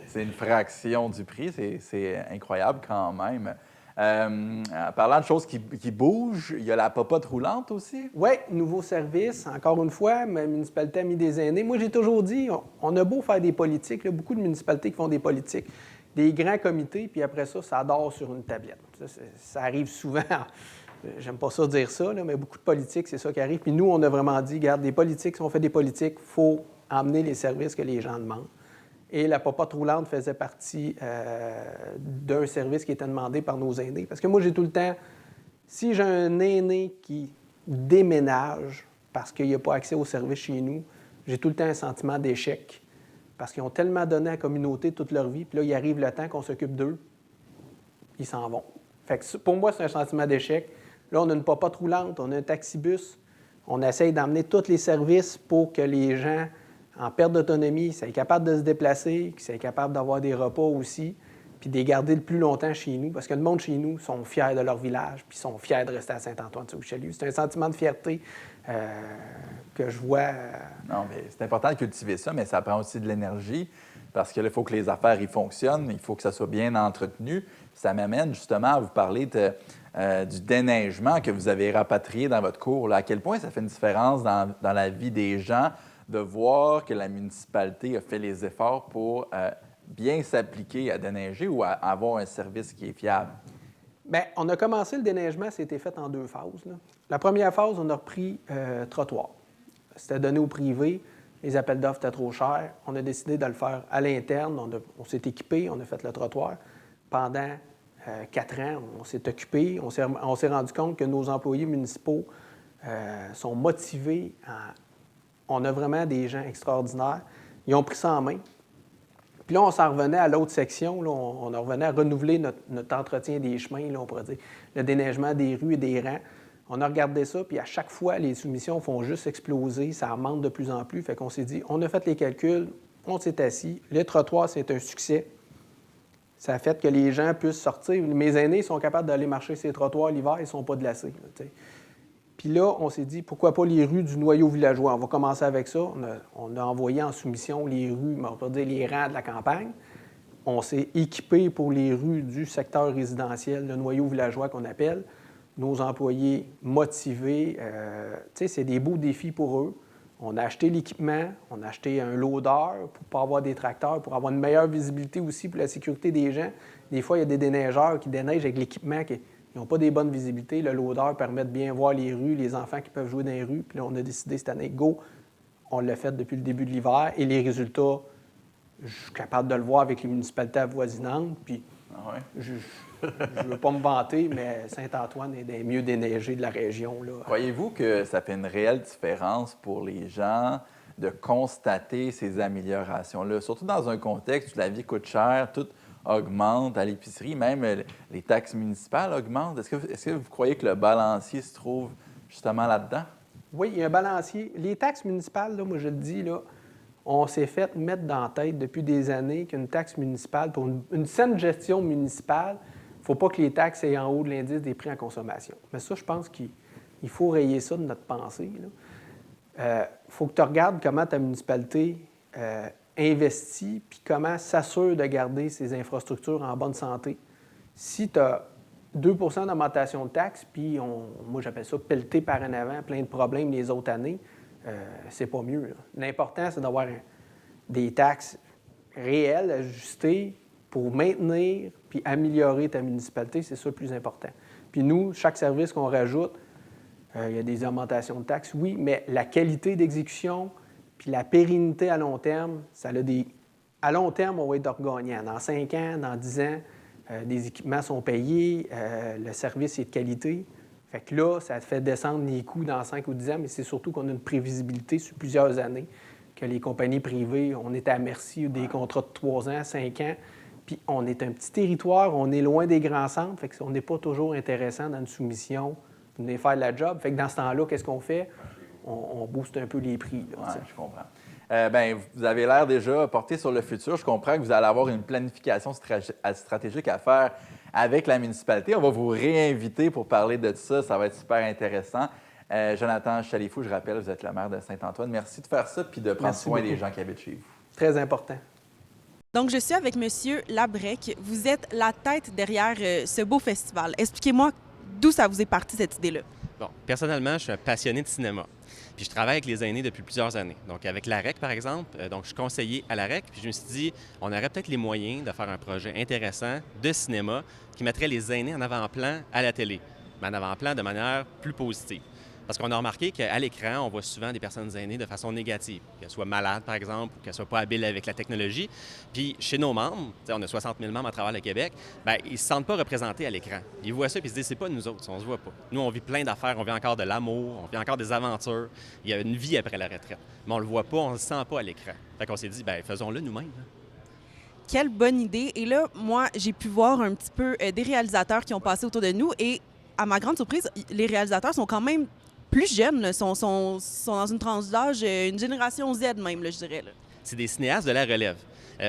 S1: c'est une fraction du prix. C'est incroyable quand même. En parlant de choses qui bougent, il y a la popote roulante aussi.
S6: Oui, nouveau service. Encore une fois, ma municipalité a mis des aînés. Moi, j'ai toujours dit, on a beau faire des politiques, là, beaucoup de municipalités qui font des politiques, des grands comités, puis après ça dort sur une tablette. Ça arrive souvent. J'aime pas ça dire ça, là, mais beaucoup de politiques, c'est ça qui arrive. Puis nous, on a vraiment dit, regarde, des politiques, si on fait des politiques, il faut emmener les services que les gens demandent. Et la popote roulante faisait partie d'un service qui était demandé par nos aînés. Parce que moi, j'ai tout le temps, si j'ai un aîné qui déménage parce qu'il n'a pas accès au service chez nous, j'ai tout le temps un sentiment d'échec. Parce qu'ils ont tellement donné à la communauté toute leur vie, puis là, il arrive le temps qu'on s'occupe d'eux, ils s'en vont. Fait que pour moi, c'est un sentiment d'échec. Là, on a une popote roulante, on a un taxibus, on essaye d'emmener tous les services pour que les gens en perte d'autonomie, soient capables de se déplacer, qu'ils soient capables d'avoir des repas aussi, puis de les garder le plus longtemps chez nous. Parce que le monde chez nous sont fiers de leur village, puis sont fiers de rester à Saint-Antoine-sur-Richelieu. C'est un sentiment de fierté que je vois.
S1: Non, mais c'est important de cultiver ça, mais ça prend aussi de l'énergie, parce qu'il faut que les affaires y fonctionnent, il faut que ça soit bien entretenu. Ça m'amène justement à vous parler du déneigement que vous avez rapatrié dans votre cours. Là. À quel point ça fait une différence dans la vie des gens de voir que la municipalité a fait les efforts pour bien s'appliquer à déneiger ou à avoir un service qui est fiable?
S6: Bien, on a commencé le déneigement, c'était fait en 2 phases. Là. La première phase, on a repris trottoir. C'était donné au privé, les appels d'offres étaient trop chers. On a décidé de le faire à l'interne. On s'est équipé, on a fait le trottoir. Pendant 4 ans, on s'est occupé. On s'est rendu compte que nos employés municipaux sont motivés On a vraiment des gens extraordinaires. Ils ont pris ça en main. Puis là, on s'en revenait à l'autre section. Là, on en revenait à renouveler notre entretien des chemins, là, on pourrait dire, le déneigement des rues et des rangs. On a regardé ça, puis à chaque fois, les soumissions font juste exploser. Ça augmente de plus en plus. Fait qu'on s'est dit, on a fait les calculs, on s'est assis. Le trottoir, c'est un succès. Ça a fait que les gens puissent sortir. Mes aînés sont capables d'aller marcher ces trottoirs l'hiver, ils ne sont pas glacés. Puis là, on s'est dit, pourquoi pas les rues du noyau villageois? On va commencer avec ça. On a envoyé en soumission les rues, on va dire les rangs de la campagne. On s'est équipé pour les rues du secteur résidentiel, le noyau villageois qu'on appelle. Nos employés motivés, c'est des beaux défis pour eux. On a acheté l'équipement, on a acheté un loader pour ne pas avoir des tracteurs, pour avoir une meilleure visibilité aussi pour la sécurité des gens. Des fois, il y a des déneigeurs qui déneigent avec l'équipement qui n'ont pas des bonnes visibilités. Le loader permet de bien voir les rues, les enfants qui peuvent jouer dans les rues. Puis là, on a décidé cette année, go, on l'a fait depuis le début de l'hiver. Et les résultats, je suis capable de le voir avec les municipalités avoisinantes. Puis je ne veux pas me vanter, mais Saint-Antoine est des mieux déneigés de la région. Là.
S1: Croyez-vous que ça fait une réelle différence pour les gens de constater ces améliorations-là, surtout dans un contexte où la vie coûte cher, tout augmente à l'épicerie, même les taxes municipales augmentent. Est-ce que vous croyez que le balancier se trouve justement là-dedans?
S6: Oui, il y a un balancier. Les taxes municipales, là, moi je le dis, là, on s'est fait mettre dans la tête depuis des années qu'une taxe municipale, pour une saine gestion municipale, il ne faut pas que les taxes aient en haut de l'indice des prix en consommation. Mais ça, je pense qu'il faut rayer ça de notre pensée. Il faut que tu regardes comment ta municipalité investit puis comment s'assure de garder ses infrastructures en bonne santé. Si tu as 2 d'augmentation de taxes, puis moi j'appelle ça pelleter par en avant, plein de problèmes les autres années, c'est pas mieux. Là. L'important, c'est d'avoir des taxes réels, ajustés pour maintenir puis améliorer ta municipalité, c'est ça le plus important. Puis nous, chaque service qu'on rajoute, il y a des augmentations de taxes, oui, mais la qualité d'exécution puis la pérennité à long terme, ça a des... À long terme, on va être gagnant. Dans 5 ans, dans 10 ans, des équipements sont payés, le service est de qualité. Fait que là, ça fait descendre les coûts dans 5 ou 10 ans, mais c'est surtout qu'on a une prévisibilité sur plusieurs années, que les compagnies privées, on est à la merci des contrats de 3 ans, 5 ans, puis on est un petit territoire, on est loin des grands centres, fait qu'on n'est pas toujours intéressant dans une soumission, de venir faire la job. Fait que dans ce temps-là, qu'est-ce qu'on fait? On booste un peu les prix. Là,
S1: ouais, je comprends. Vous avez l'air déjà porté sur le futur. Je comprends que vous allez avoir une planification stratégique à faire avec la municipalité. On va vous réinviter pour parler de ça. Ça va être super intéressant. Jonathan Chalifou, je rappelle, vous êtes le maire de Saint-Antoine. Merci de faire ça puis de prendre soin des gens qui habitent chez vous.
S6: Très important.
S7: Donc, je suis avec M. Labrec. Vous êtes la tête derrière ce beau festival. Expliquez-moi d'où ça vous est parti, cette idée-là.
S8: Bon, personnellement, je suis un passionné de cinéma. Puis je travaille avec les aînés depuis plusieurs années. Donc, avec l'AREC, par exemple, donc je suis conseiller à l'AREC. Puis je me suis dit, on aurait peut-être les moyens de faire un projet intéressant de cinéma qui mettrait les aînés en avant-plan à la télé, mais en avant-plan de manière plus positive. Parce qu'on a remarqué qu'à l'écran, on voit souvent des personnes aînées de façon négative, qu'elles soient malades, par exemple, ou qu'elles ne soient pas habiles avec la technologie. Puis chez nos membres, on a 60 000 membres à travers le Québec, bien, ils ne se sentent pas représentés à l'écran. Ils voient ça et ils se disent, c'est pas nous autres, on ne se voit pas. Nous, on vit plein d'affaires, on vit encore de l'amour, on vit encore des aventures. Il y a une vie après la retraite. Mais on ne le voit pas, on ne le sent pas à l'écran. Fait qu'on s'est dit, bien, faisons-le nous-mêmes.
S7: Quelle bonne idée. Et là, moi, j'ai pu voir un petit peu des réalisateurs qui ont passé autour de nous. Et à ma grande surprise, les réalisateurs sont quand même plus jeunes, là, sont dans une tranche d'âge, une génération Z même, là, je dirais. Là.
S8: C'est des cinéastes de la relève.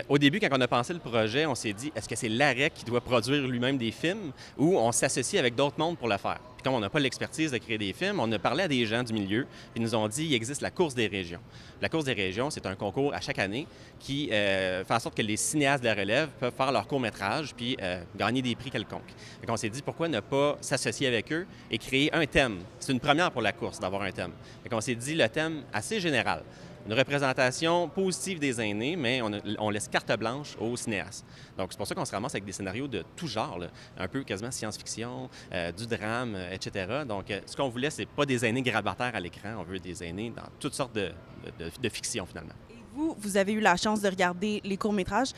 S8: Au début, quand on a pensé le projet, on s'est dit, est-ce que c'est l'AREC qui doit produire lui-même des films ou on s'associe avec d'autres mondes pour le faire? Puis comme on n'a pas l'expertise de créer des films, on a parlé à des gens du milieu, puis ils nous ont dit, il existe la Course des régions. La Course des régions, c'est un concours à chaque année qui fait en sorte que les cinéastes de la relève peuvent faire leur court-métrage puis gagner des prix quelconques. Donc on s'est dit, pourquoi ne pas s'associer avec eux et créer un thème? C'est une première pour la course d'avoir un thème. Donc on s'est dit, le thème assez général. Une représentation positive des aînés, mais on laisse carte blanche aux cinéastes. Donc, c'est pour ça qu'on se ramasse avec des scénarios de tout genre, là, un peu quasiment science-fiction, du drame, etc. Donc, ce qu'on voulait, c'est pas des aînés grabataires à l'écran, on veut des aînés dans toutes sortes de fiction, finalement.
S7: Et vous avez eu la chance de regarder les courts-métrages.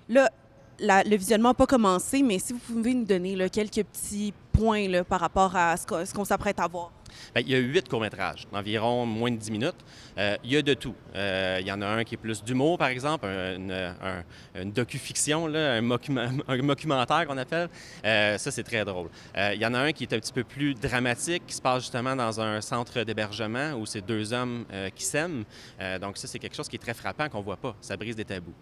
S7: Là, le visionnement n'a pas commencé, mais si vous pouvez nous donner là, quelques petits points là, par rapport à ce qu'on s'apprête à voir.
S8: Bien, il y a 8 courts-métrages, d'environ moins de 10 minutes. Il y a de tout. Il y en a un qui est plus d'humour, par exemple, une docu-fiction, là, un mockumentaire qu'on appelle. Ça, c'est très drôle. Il y en a un qui est un petit peu plus dramatique, qui se passe justement dans un centre d'hébergement où c'est 2 hommes qui s'aiment. Donc ça, c'est quelque chose qui est très frappant qu'on ne voit pas. Ça brise des tabous.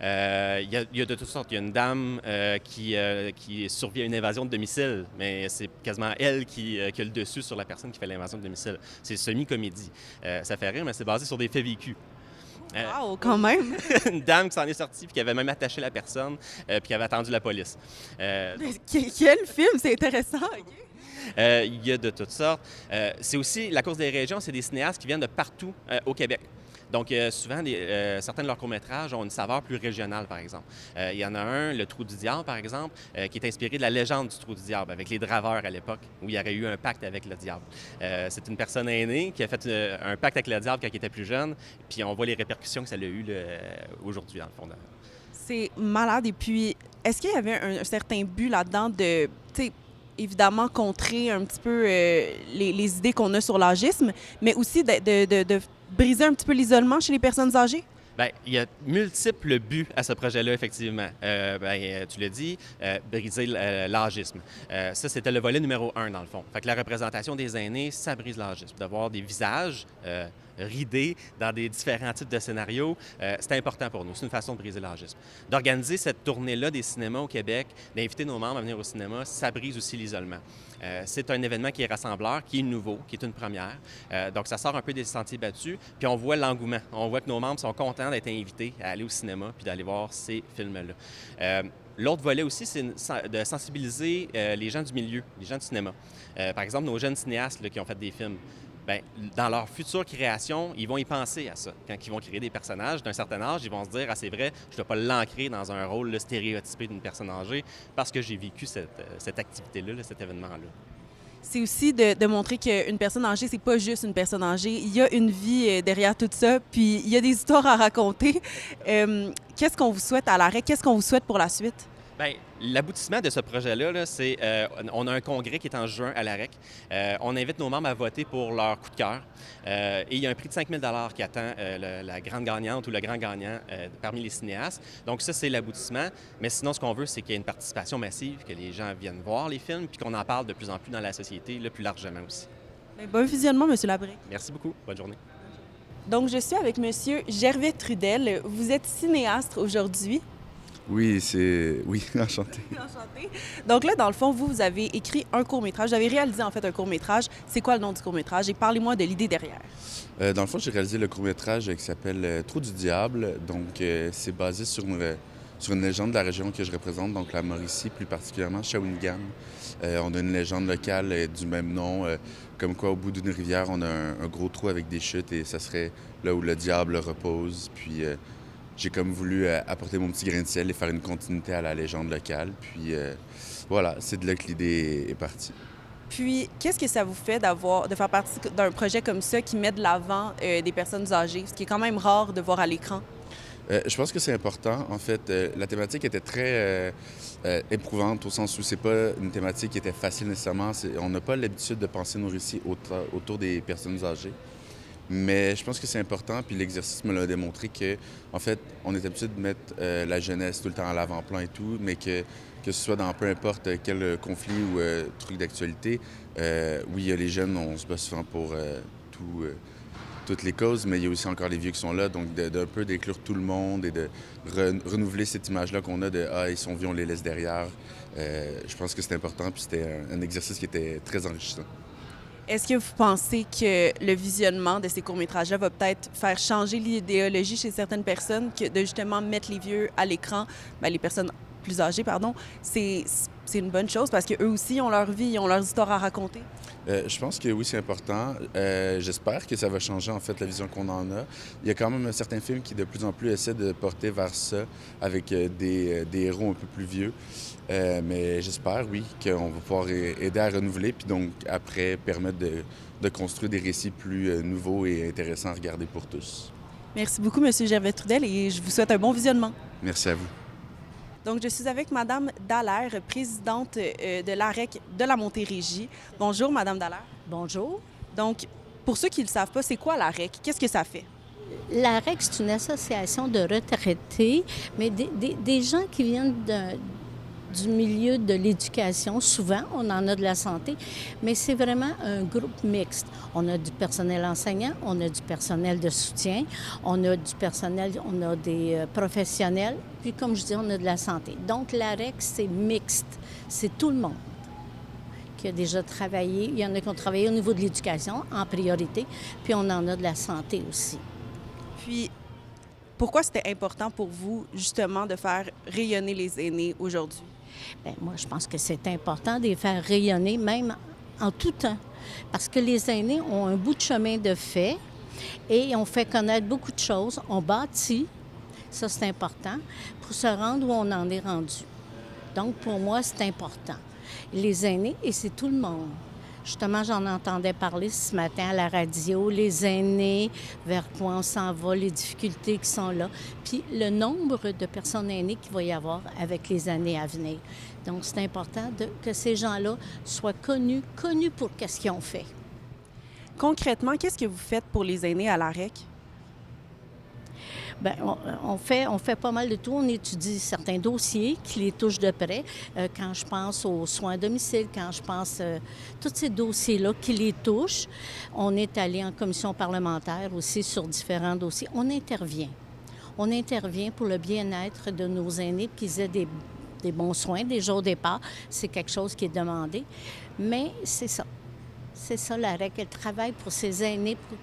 S8: Il y a de toutes sortes. Il y a une dame qui survit à une invasion de domicile, mais c'est quasiment elle qui a le dessus sur la personne qui fait l'invasion de domicile. C'est semi-comédie. Ça fait rire, mais c'est basé sur des faits vécus.
S7: Wow, quand même!
S8: Une dame qui s'en est sortie puis qui avait même attaché la personne puis qui avait attendu la police.
S7: Quel film! C'est intéressant! Okay.
S8: Il y a de toutes sortes. C'est aussi, la Course des régions, c'est des cinéastes qui viennent de partout au Québec. Donc, souvent, certains de leurs courts-métrages ont une saveur plus régionale, par exemple. Il y en a un, Le Trou du Diable, par exemple, qui est inspiré de la légende du Trou du Diable, avec les draveurs à l'époque, où il y aurait eu un pacte avec le diable. C'est une personne aînée qui a fait un pacte avec le diable quand il était plus jeune, puis on voit les répercussions que ça a eu aujourd'hui, dans le fond.
S7: C'est malade. Et puis, est-ce qu'il y avait un certain but là-dedans de, tu sais, évidemment, contrer un petit peu les idées qu'on a sur l'âgisme, mais aussi de briser un petit peu l'isolement chez les personnes âgées?
S8: Bien, il y a multiples buts à ce projet-là, effectivement. Tu l'as dit, briser l'âgisme. Ça, c'était le volet numéro 1, dans le fond. Fait que la représentation des aînés, ça brise l'âgisme. D'avoir des visages ridés dans des différents types de scénarios, c'est important pour nous. C'est une façon de briser l'âgisme. D'organiser cette tournée-là des cinémas au Québec, d'inviter nos membres à venir au cinéma, ça brise aussi l'isolement. C'est un événement qui est rassembleur, qui est nouveau, qui est une première. Donc, ça sort un peu des sentiers battus, puis on voit l'engouement. On voit que nos membres sont contents d'être invités à aller au cinéma puis d'aller voir ces films-là. L'autre volet aussi, c'est de sensibiliser les gens du milieu, les gens du cinéma. Par exemple, nos jeunes cinéastes là, qui ont fait des films. bien, dans leur future création, ils vont y penser à ça. Quand ils vont créer des personnages d'un certain âge, ils vont se dire « Ah, c'est vrai, je ne dois pas l'ancrer dans un rôle là, stéréotypé d'une personne âgée parce que j'ai vécu cette activité-là, cet événement-là. »
S7: C'est aussi de montrer qu'une personne âgée, c'est pas juste une personne âgée. Il y a une vie derrière tout ça, puis il y a des histoires à raconter. Qu'est-ce qu'on vous souhaite à l'AREC? Qu'est-ce qu'on vous souhaite pour la suite?
S8: Bien, l'aboutissement de ce projet-là, là, c'est on a un congrès qui est en juin à l'AREC. On invite nos membres à voter pour leur coup de cœur. Et il y a un prix de 5 000 qui attend la grande gagnante ou le grand gagnant parmi les cinéastes. Donc ça, c'est l'aboutissement. Mais sinon, ce qu'on veut, c'est qu'il y ait une participation massive, que les gens viennent voir les films, puis qu'on en parle de plus en plus dans la société, là, plus largement aussi.
S7: Bien, bon visionnement, M. Labrec.
S8: Merci beaucoup. Bonne journée.
S7: Donc, je suis avec M. Gervais Trudel. Vous êtes cinéaste aujourd'hui.
S9: Oui, enchanté.
S7: Enchanté. Donc là, dans le fond, vous avez écrit un court-métrage. Vous avez réalisé, en fait, un court-métrage. C'est quoi le nom du court-métrage? Et parlez-moi de l'idée derrière.
S9: Dans le fond, j'ai réalisé le court-métrage qui s'appelle Trou du diable. Donc, c'est basé sur une légende de la région que je représente, donc la Mauricie, plus particulièrement Shawinigan. On a une légende locale du même nom, comme quoi, au bout d'une rivière, on a un gros trou avec des chutes et ça serait là où le diable repose. Puis, j'ai comme voulu apporter mon petit grain de sel et faire une continuité à la légende locale. Puis voilà, c'est de là que l'idée est partie.
S7: Puis, qu'est-ce que ça vous fait de faire partie d'un projet comme ça qui met de l'avant des personnes âgées, ce qui est quand même rare de voir à l'écran?
S9: Je pense que c'est important. En fait, la thématique était très éprouvante au sens où c'est pas une thématique qui était facile nécessairement. On n'a pas l'habitude de penser nos récits autour des personnes âgées. Mais je pense que c'est important, puis l'exercice me l'a démontré que, en fait, on est habitué de mettre la jeunesse tout le temps à l'avant-plan et tout, mais que ce soit dans peu importe quel conflit ou truc d'actualité, oui, il y a les jeunes, on se bat souvent pour toutes les causes, mais il y a aussi encore les vieux qui sont là, donc d'un peu d'inclure tout le monde et de renouveler cette image-là qu'on a de « Ah, ils sont vieux, on les laisse derrière ». Je pense que c'est important, puis c'était un exercice qui était très enrichissant.
S7: Est-ce que vous pensez que le visionnement de ces courts-métrages-là va peut-être faire changer l'idéologie chez certaines personnes, que de justement mettre les vieux à l'écran, bien, les personnes plus âgées, pardon, c'est une bonne chose parce qu'eux aussi ont leur vie, ils ont leurs histoires à raconter?
S9: Je pense que oui, c'est important. J'espère que ça va changer, en fait, la vision qu'on en a. Il y a quand même certains films qui, de plus en plus, essaient de porter vers ça avec des héros un peu plus vieux. Mais j'espère, oui, qu'on va pouvoir aider à renouveler, puis donc, après, permettre de construire des récits plus nouveaux et intéressants à regarder pour tous.
S7: Merci beaucoup, M. Gervais Trudel, et je vous souhaite un bon visionnement.
S9: Merci à vous.
S7: Donc, je suis avec Mme Dallaire, présidente de l'AREC de la Montérégie. Bonjour, Mme Dallaire.
S10: Bonjour.
S7: Donc, pour ceux qui ne le savent pas, c'est quoi l'AREC? Qu'est-ce que ça fait?
S10: L'AREC, c'est une association de retraités, mais des gens qui viennent du milieu de l'éducation. Souvent, on en a de la santé, mais c'est vraiment un groupe mixte. On a du personnel enseignant, on a du personnel de soutien, on a du personnel, on a des professionnels, puis comme je dis, on a de la santé. Donc, l'AREC, c'est mixte. C'est tout le monde qui a déjà travaillé. Il y en a qui ont travaillé au niveau de l'éducation en priorité, puis on en a de la santé aussi.
S7: Puis, pourquoi c'était important pour vous, justement, de faire rayonner les aînés aujourd'hui?
S10: Bien, moi, je pense que c'est important de les faire rayonner, même en tout temps, parce que les aînés ont un bout de chemin de fait et on fait connaître beaucoup de choses. On bâtit, ça c'est important, pour se rendre où on en est rendu. Donc, pour moi, c'est important. Les aînés, et c'est tout le monde. Justement, j'en entendais parler ce matin à la radio, les aînés, vers quoi on s'en va, les difficultés qui sont là, puis le nombre de personnes aînées qu'il va y avoir avec les années à venir. Donc, c'est important que ces gens-là soient connus pour qu'est-ce qu'ils ont fait.
S7: Concrètement, qu'est-ce que vous faites pour les aînés à l'AREC?
S10: Bien, on fait pas mal de tout. On étudie certains dossiers qui les touchent de près. Quand je pense aux soins à domicile, quand je pense tous ces dossiers-là qui les touchent, on est allé en commission parlementaire aussi sur différents dossiers. On intervient. On intervient pour le bien-être de nos aînés, qu'ils aient des bons soins. Déjà au départ, c'est quelque chose qui est demandé. Mais c'est ça. C'est ça, l'AREC. Elle travaille pour ces aînés, pour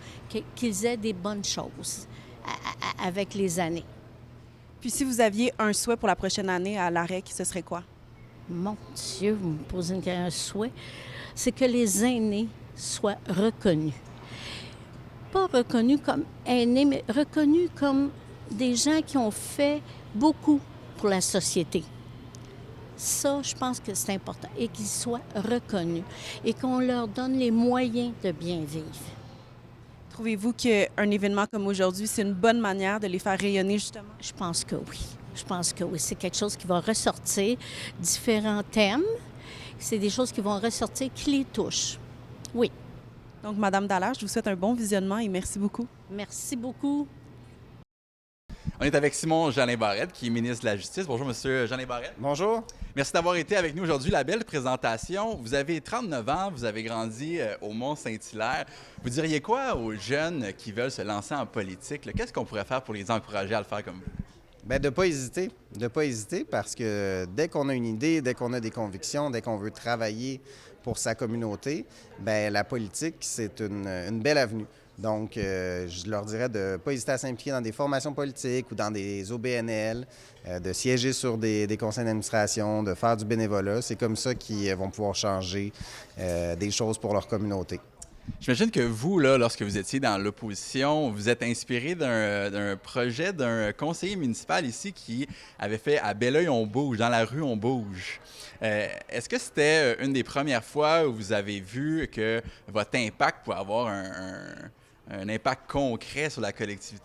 S10: qu'ils aient des bonnes choses avec les années.
S7: Puis si vous aviez un souhait pour la prochaine année à l'AREC, ce serait quoi?
S10: Mon Dieu, vous me posez un souhait. C'est que les aînés soient reconnus. pas reconnus comme aînés, mais reconnus comme des gens qui ont fait beaucoup pour la société. Ça, je pense que c'est important et qu'ils soient reconnus et qu'on leur donne les moyens de bien vivre.
S7: Trouvez-vous qu'un événement comme aujourd'hui, c'est une bonne manière de les faire rayonner, justement?
S10: Je pense que oui. Je pense que oui. C'est quelque chose qui va ressortir, différents thèmes. C'est des choses qui vont ressortir, qui les touchent. Oui.
S7: Donc, Madame Dallaire, je vous souhaite un bon visionnement et merci beaucoup.
S10: Merci beaucoup.
S1: On est avec Simon Jolin Barrette, qui est ministre de la Justice. Bonjour, Monsieur Jolin Barrette.
S11: Bonjour.
S1: Merci d'avoir été avec nous aujourd'hui. La belle présentation. Vous avez 39 ans, vous avez grandi au Mont-Saint-Hilaire. Vous diriez quoi aux jeunes qui veulent se lancer en politique? Qu'est-ce qu'on pourrait faire pour les encourager à le faire comme vous?
S11: Bien, de ne pas hésiter. De ne pas hésiter parce que dès qu'on a une idée, dès qu'on a des convictions, dès qu'on veut travailler pour sa communauté, bien, la politique, c'est une belle avenue. Donc, je leur dirais de ne pas hésiter à s'impliquer dans des formations politiques ou dans des OBNL, de siéger sur des conseils d'administration, de faire du bénévolat. C'est comme ça qu'ils vont pouvoir changer des choses pour leur communauté.
S1: J'imagine que vous, là, lorsque vous étiez dans l'opposition, vous êtes inspiré d'un projet d'un conseiller municipal ici qui avait fait « À Belleuil, on bouge, dans la rue, on bouge ». Est-ce que c'était une des premières fois où vous avez vu que votre impact pouvait avoir un impact concret sur la collectivité?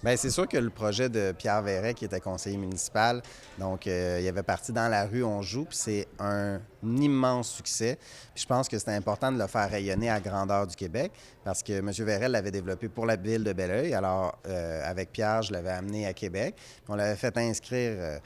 S11: Bien, c'est sûr que le projet de Pierre Verret, qui était conseiller municipal, donc il avait parti dans la rue, on joue, puis c'est un immense succès. Puis je pense que c'était important de le faire rayonner à grandeur du Québec parce que M. Verret l'avait développé pour la ville de Belleuil. Alors, avec Pierre, je l'avais amené à Québec. Puis on l'avait fait inscrire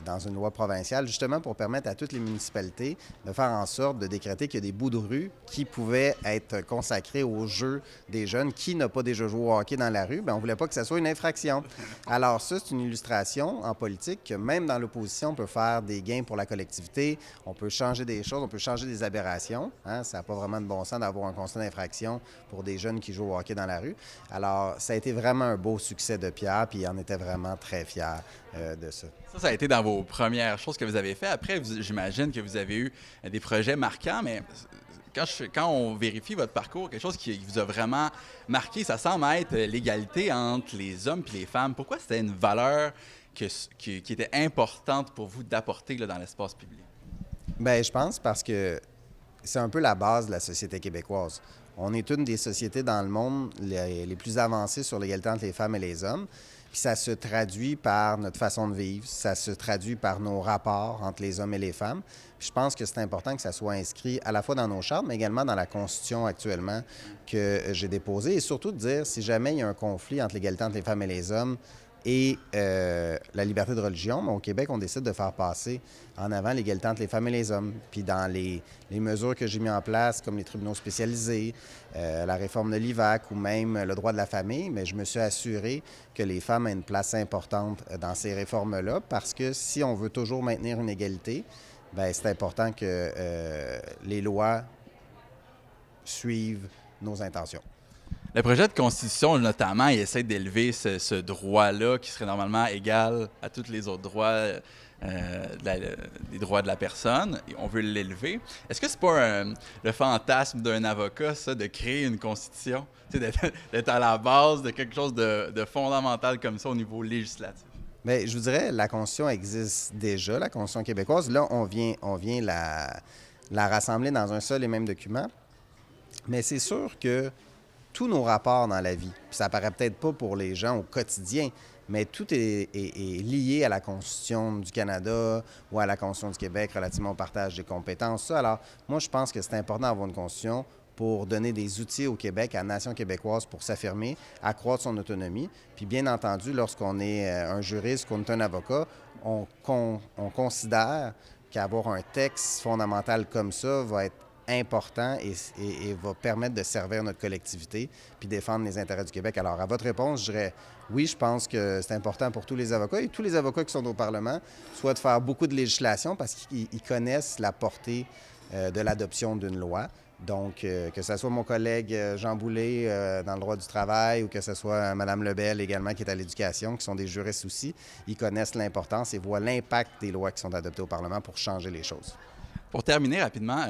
S11: dans une loi provinciale, justement pour permettre à toutes les municipalités de faire en sorte de décréter qu'il y a des bouts de rue qui pouvaient être consacrés aux jeux des jeunes. Qui n'a pas déjà joué au hockey dans la rue? Bien, on ne voulait pas que ça soit une infraction. Alors ça, c'est une illustration en politique que même dans l'opposition, on peut faire des gains pour la collectivité, on peut changer des choses, on peut changer des aberrations. Hein? Ça n'a pas vraiment de bon sens d'avoir un constat d'infraction pour des jeunes qui jouent au hockey dans la rue. Alors, ça a été vraiment un beau succès de Pierre, puis il en était vraiment très fier de ça.
S1: Ça a été dans vos premières choses que vous avez fait. Après, j'imagine que vous avez eu des projets marquants, mais quand on vérifie votre parcours, quelque chose qui vous a vraiment marqué, ça semble être l'égalité entre les hommes et les femmes. Pourquoi c'était une valeur qui était importante pour vous d'apporter dans l'espace public?
S11: Bien, je pense parce que c'est un peu la base de la société québécoise. On est une des sociétés dans le monde les plus avancées sur l'égalité entre les femmes et les hommes. Puis ça se traduit par notre façon de vivre, ça se traduit par nos rapports entre les hommes et les femmes. Puis je pense que c'est important que ça soit inscrit à la fois dans nos chartes, mais également dans la Constitution actuellement que j'ai déposée. Et surtout de dire, si jamais il y a un conflit entre l'égalité entre les femmes et les hommes et la liberté de religion, mais au Québec, on décide de faire passer en avant l'égalité entre les femmes et les hommes. Puis dans les mesures que j'ai mises en place, comme les tribunaux spécialisés, la réforme de l'IVAC ou même le droit de la famille, mais je me suis assuré que les femmes aient une place importante dans ces réformes-là parce que si on veut toujours maintenir une égalité, bien, c'est important que les lois suivent nos intentions.
S1: Le projet de constitution, notamment, il essaie d'élever ce droit-là qui serait normalement égal à tous les autres droits, des droits de la personne. Et on veut l'élever. Est-ce que c'est pas le fantasme d'un avocat, ça, de créer une constitution, d'être à la base de quelque chose de fondamental comme ça au niveau législatif?
S11: Bien, je vous dirais, la Constitution existe déjà, la Constitution québécoise. Là, on vient la rassembler dans un seul et même document. Mais c'est sûr que tous nos rapports dans la vie, puis ça paraît peut-être pas pour les gens au quotidien, mais tout est lié à la Constitution du Canada ou à la Constitution du Québec relativement au partage des compétences. Ça, alors, moi, je pense que c'est important d'avoir une Constitution pour donner des outils au Québec, à la nation québécoise, pour s'affirmer, accroître son autonomie. Puis bien entendu, lorsqu'on est un juriste, qu'on est un avocat, on considère qu'avoir un texte fondamental comme ça va être important et va permettre de servir notre collectivité puis défendre les intérêts du Québec. Alors, à votre réponse, je dirais oui, je pense que c'est important pour tous les avocats et tous les avocats qui sont au Parlement, soit de faire beaucoup de législation parce qu'ils connaissent la portée de l'adoption d'une loi. Donc, que ce soit mon collègue Jean Boulet dans le droit du travail ou que ce soit Mme Lebel également qui est à l'éducation, qui sont des juristes aussi, ils connaissent l'importance et voient l'impact des lois qui sont adoptées au Parlement pour changer les choses.
S1: Pour terminer rapidement,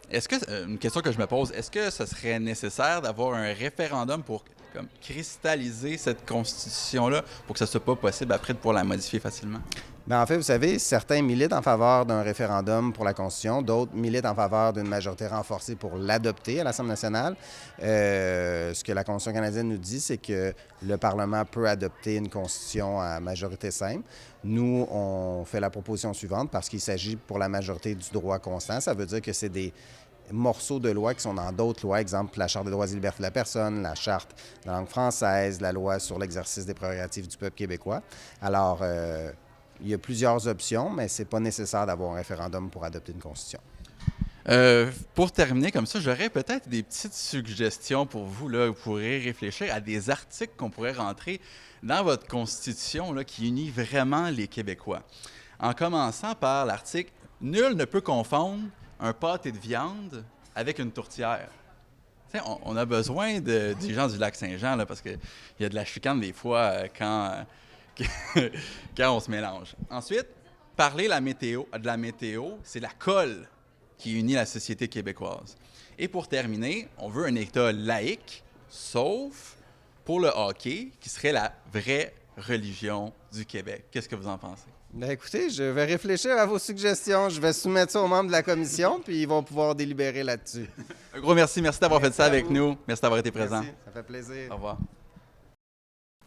S1: Est-ce que, une question que je me pose, est-ce que ce serait nécessaire d'avoir un référendum pour comme, cristalliser cette constitution-là pour que ce ne soit pas possible après de pouvoir la modifier facilement?
S11: Bien, en fait, vous savez, certains militent en faveur d'un référendum pour la Constitution, d'autres militent en faveur d'une majorité renforcée pour l'adopter à l'Assemblée nationale. Ce que la Constitution canadienne nous dit, c'est que le Parlement peut adopter une Constitution à majorité simple. Nous, on fait la proposition suivante parce qu'il s'agit pour la majorité du droit constant. Ça veut dire que c'est des morceaux de loi qui sont dans d'autres lois, exemple la Charte des droits et libertés de la personne, la Charte de la langue française, la loi sur l'exercice des prérogatives du peuple québécois. Alors, il y a plusieurs options, mais ce n'est pas nécessaire d'avoir un référendum pour adopter une constitution.
S1: Pour terminer comme ça, j'aurais peut-être des petites suggestions pour vous. Là. Vous pourrez réfléchir à des articles qu'on pourrait rentrer dans votre constitution là, qui unit vraiment les Québécois. En commençant par l'article « Nul ne peut confondre un pâté de viande avec une tourtière ». On a besoin des gens du Lac-Saint-Jean là, parce qu'il y a de la chicane des fois quand on se mélange. Ensuite, parler de la météo, c'est la colle qui unit la société québécoise. Et pour terminer, on veut un État laïque, sauf pour le hockey, qui serait la vraie religion du Québec. Qu'est-ce que vous en pensez?
S11: Bien, écoutez, je vais réfléchir à vos suggestions. Je vais soumettre ça aux membres de la commission, puis ils vont pouvoir délibérer là-dessus.
S1: Un gros merci. Merci d'avoir fait ça avec nous. Merci d'avoir été présent.
S11: Merci, ça fait plaisir.
S1: Au revoir.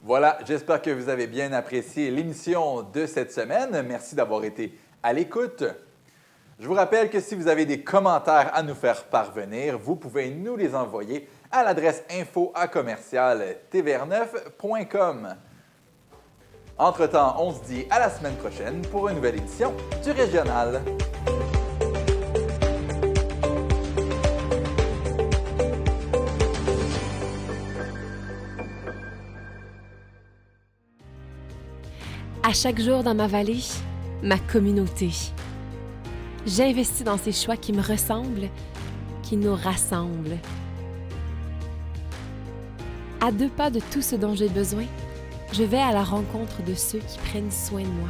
S1: Voilà, j'espère que vous avez bien apprécié l'émission de cette semaine. Merci d'avoir été à l'écoute. Je vous rappelle que si vous avez des commentaires à nous faire parvenir, vous pouvez nous les envoyer à l'adresse info@tvr9.com. Entre-temps, on se dit à la semaine prochaine pour une nouvelle édition du Régional.
S12: À chaque jour dans ma vallée, ma communauté. J'investis dans ces choix qui me ressemblent, qui nous rassemblent. À 2 pas de tout ce dont j'ai besoin, je vais à la rencontre de ceux qui prennent soin de moi.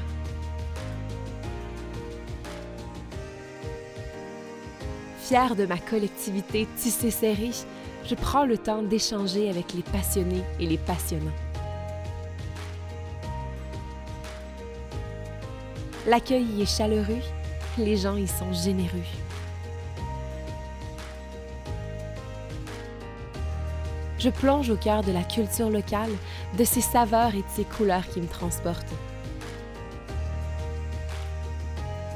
S12: Fière de ma collectivité tissée serrée, je prends le temps d'échanger avec les passionnés et les passionnants. L'accueil y est chaleureux, les gens y sont généreux. Je plonge au cœur de la culture locale, de ses saveurs et de ses couleurs qui me transportent.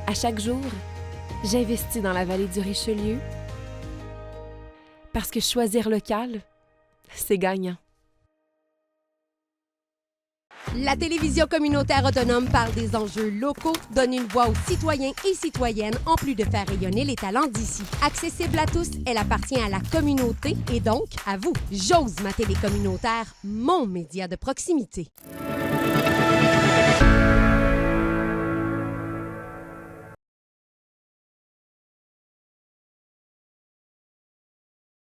S12: À chaque jour, j'investis dans la vallée du Richelieu parce que choisir local, c'est gagnant.
S13: La télévision communautaire autonome parle des enjeux locaux, donne une voix aux citoyens et citoyennes en plus de faire rayonner les talents d'ici. Accessible à tous, elle appartient à la communauté et donc à vous. J'ose ma télé communautaire, mon média de proximité.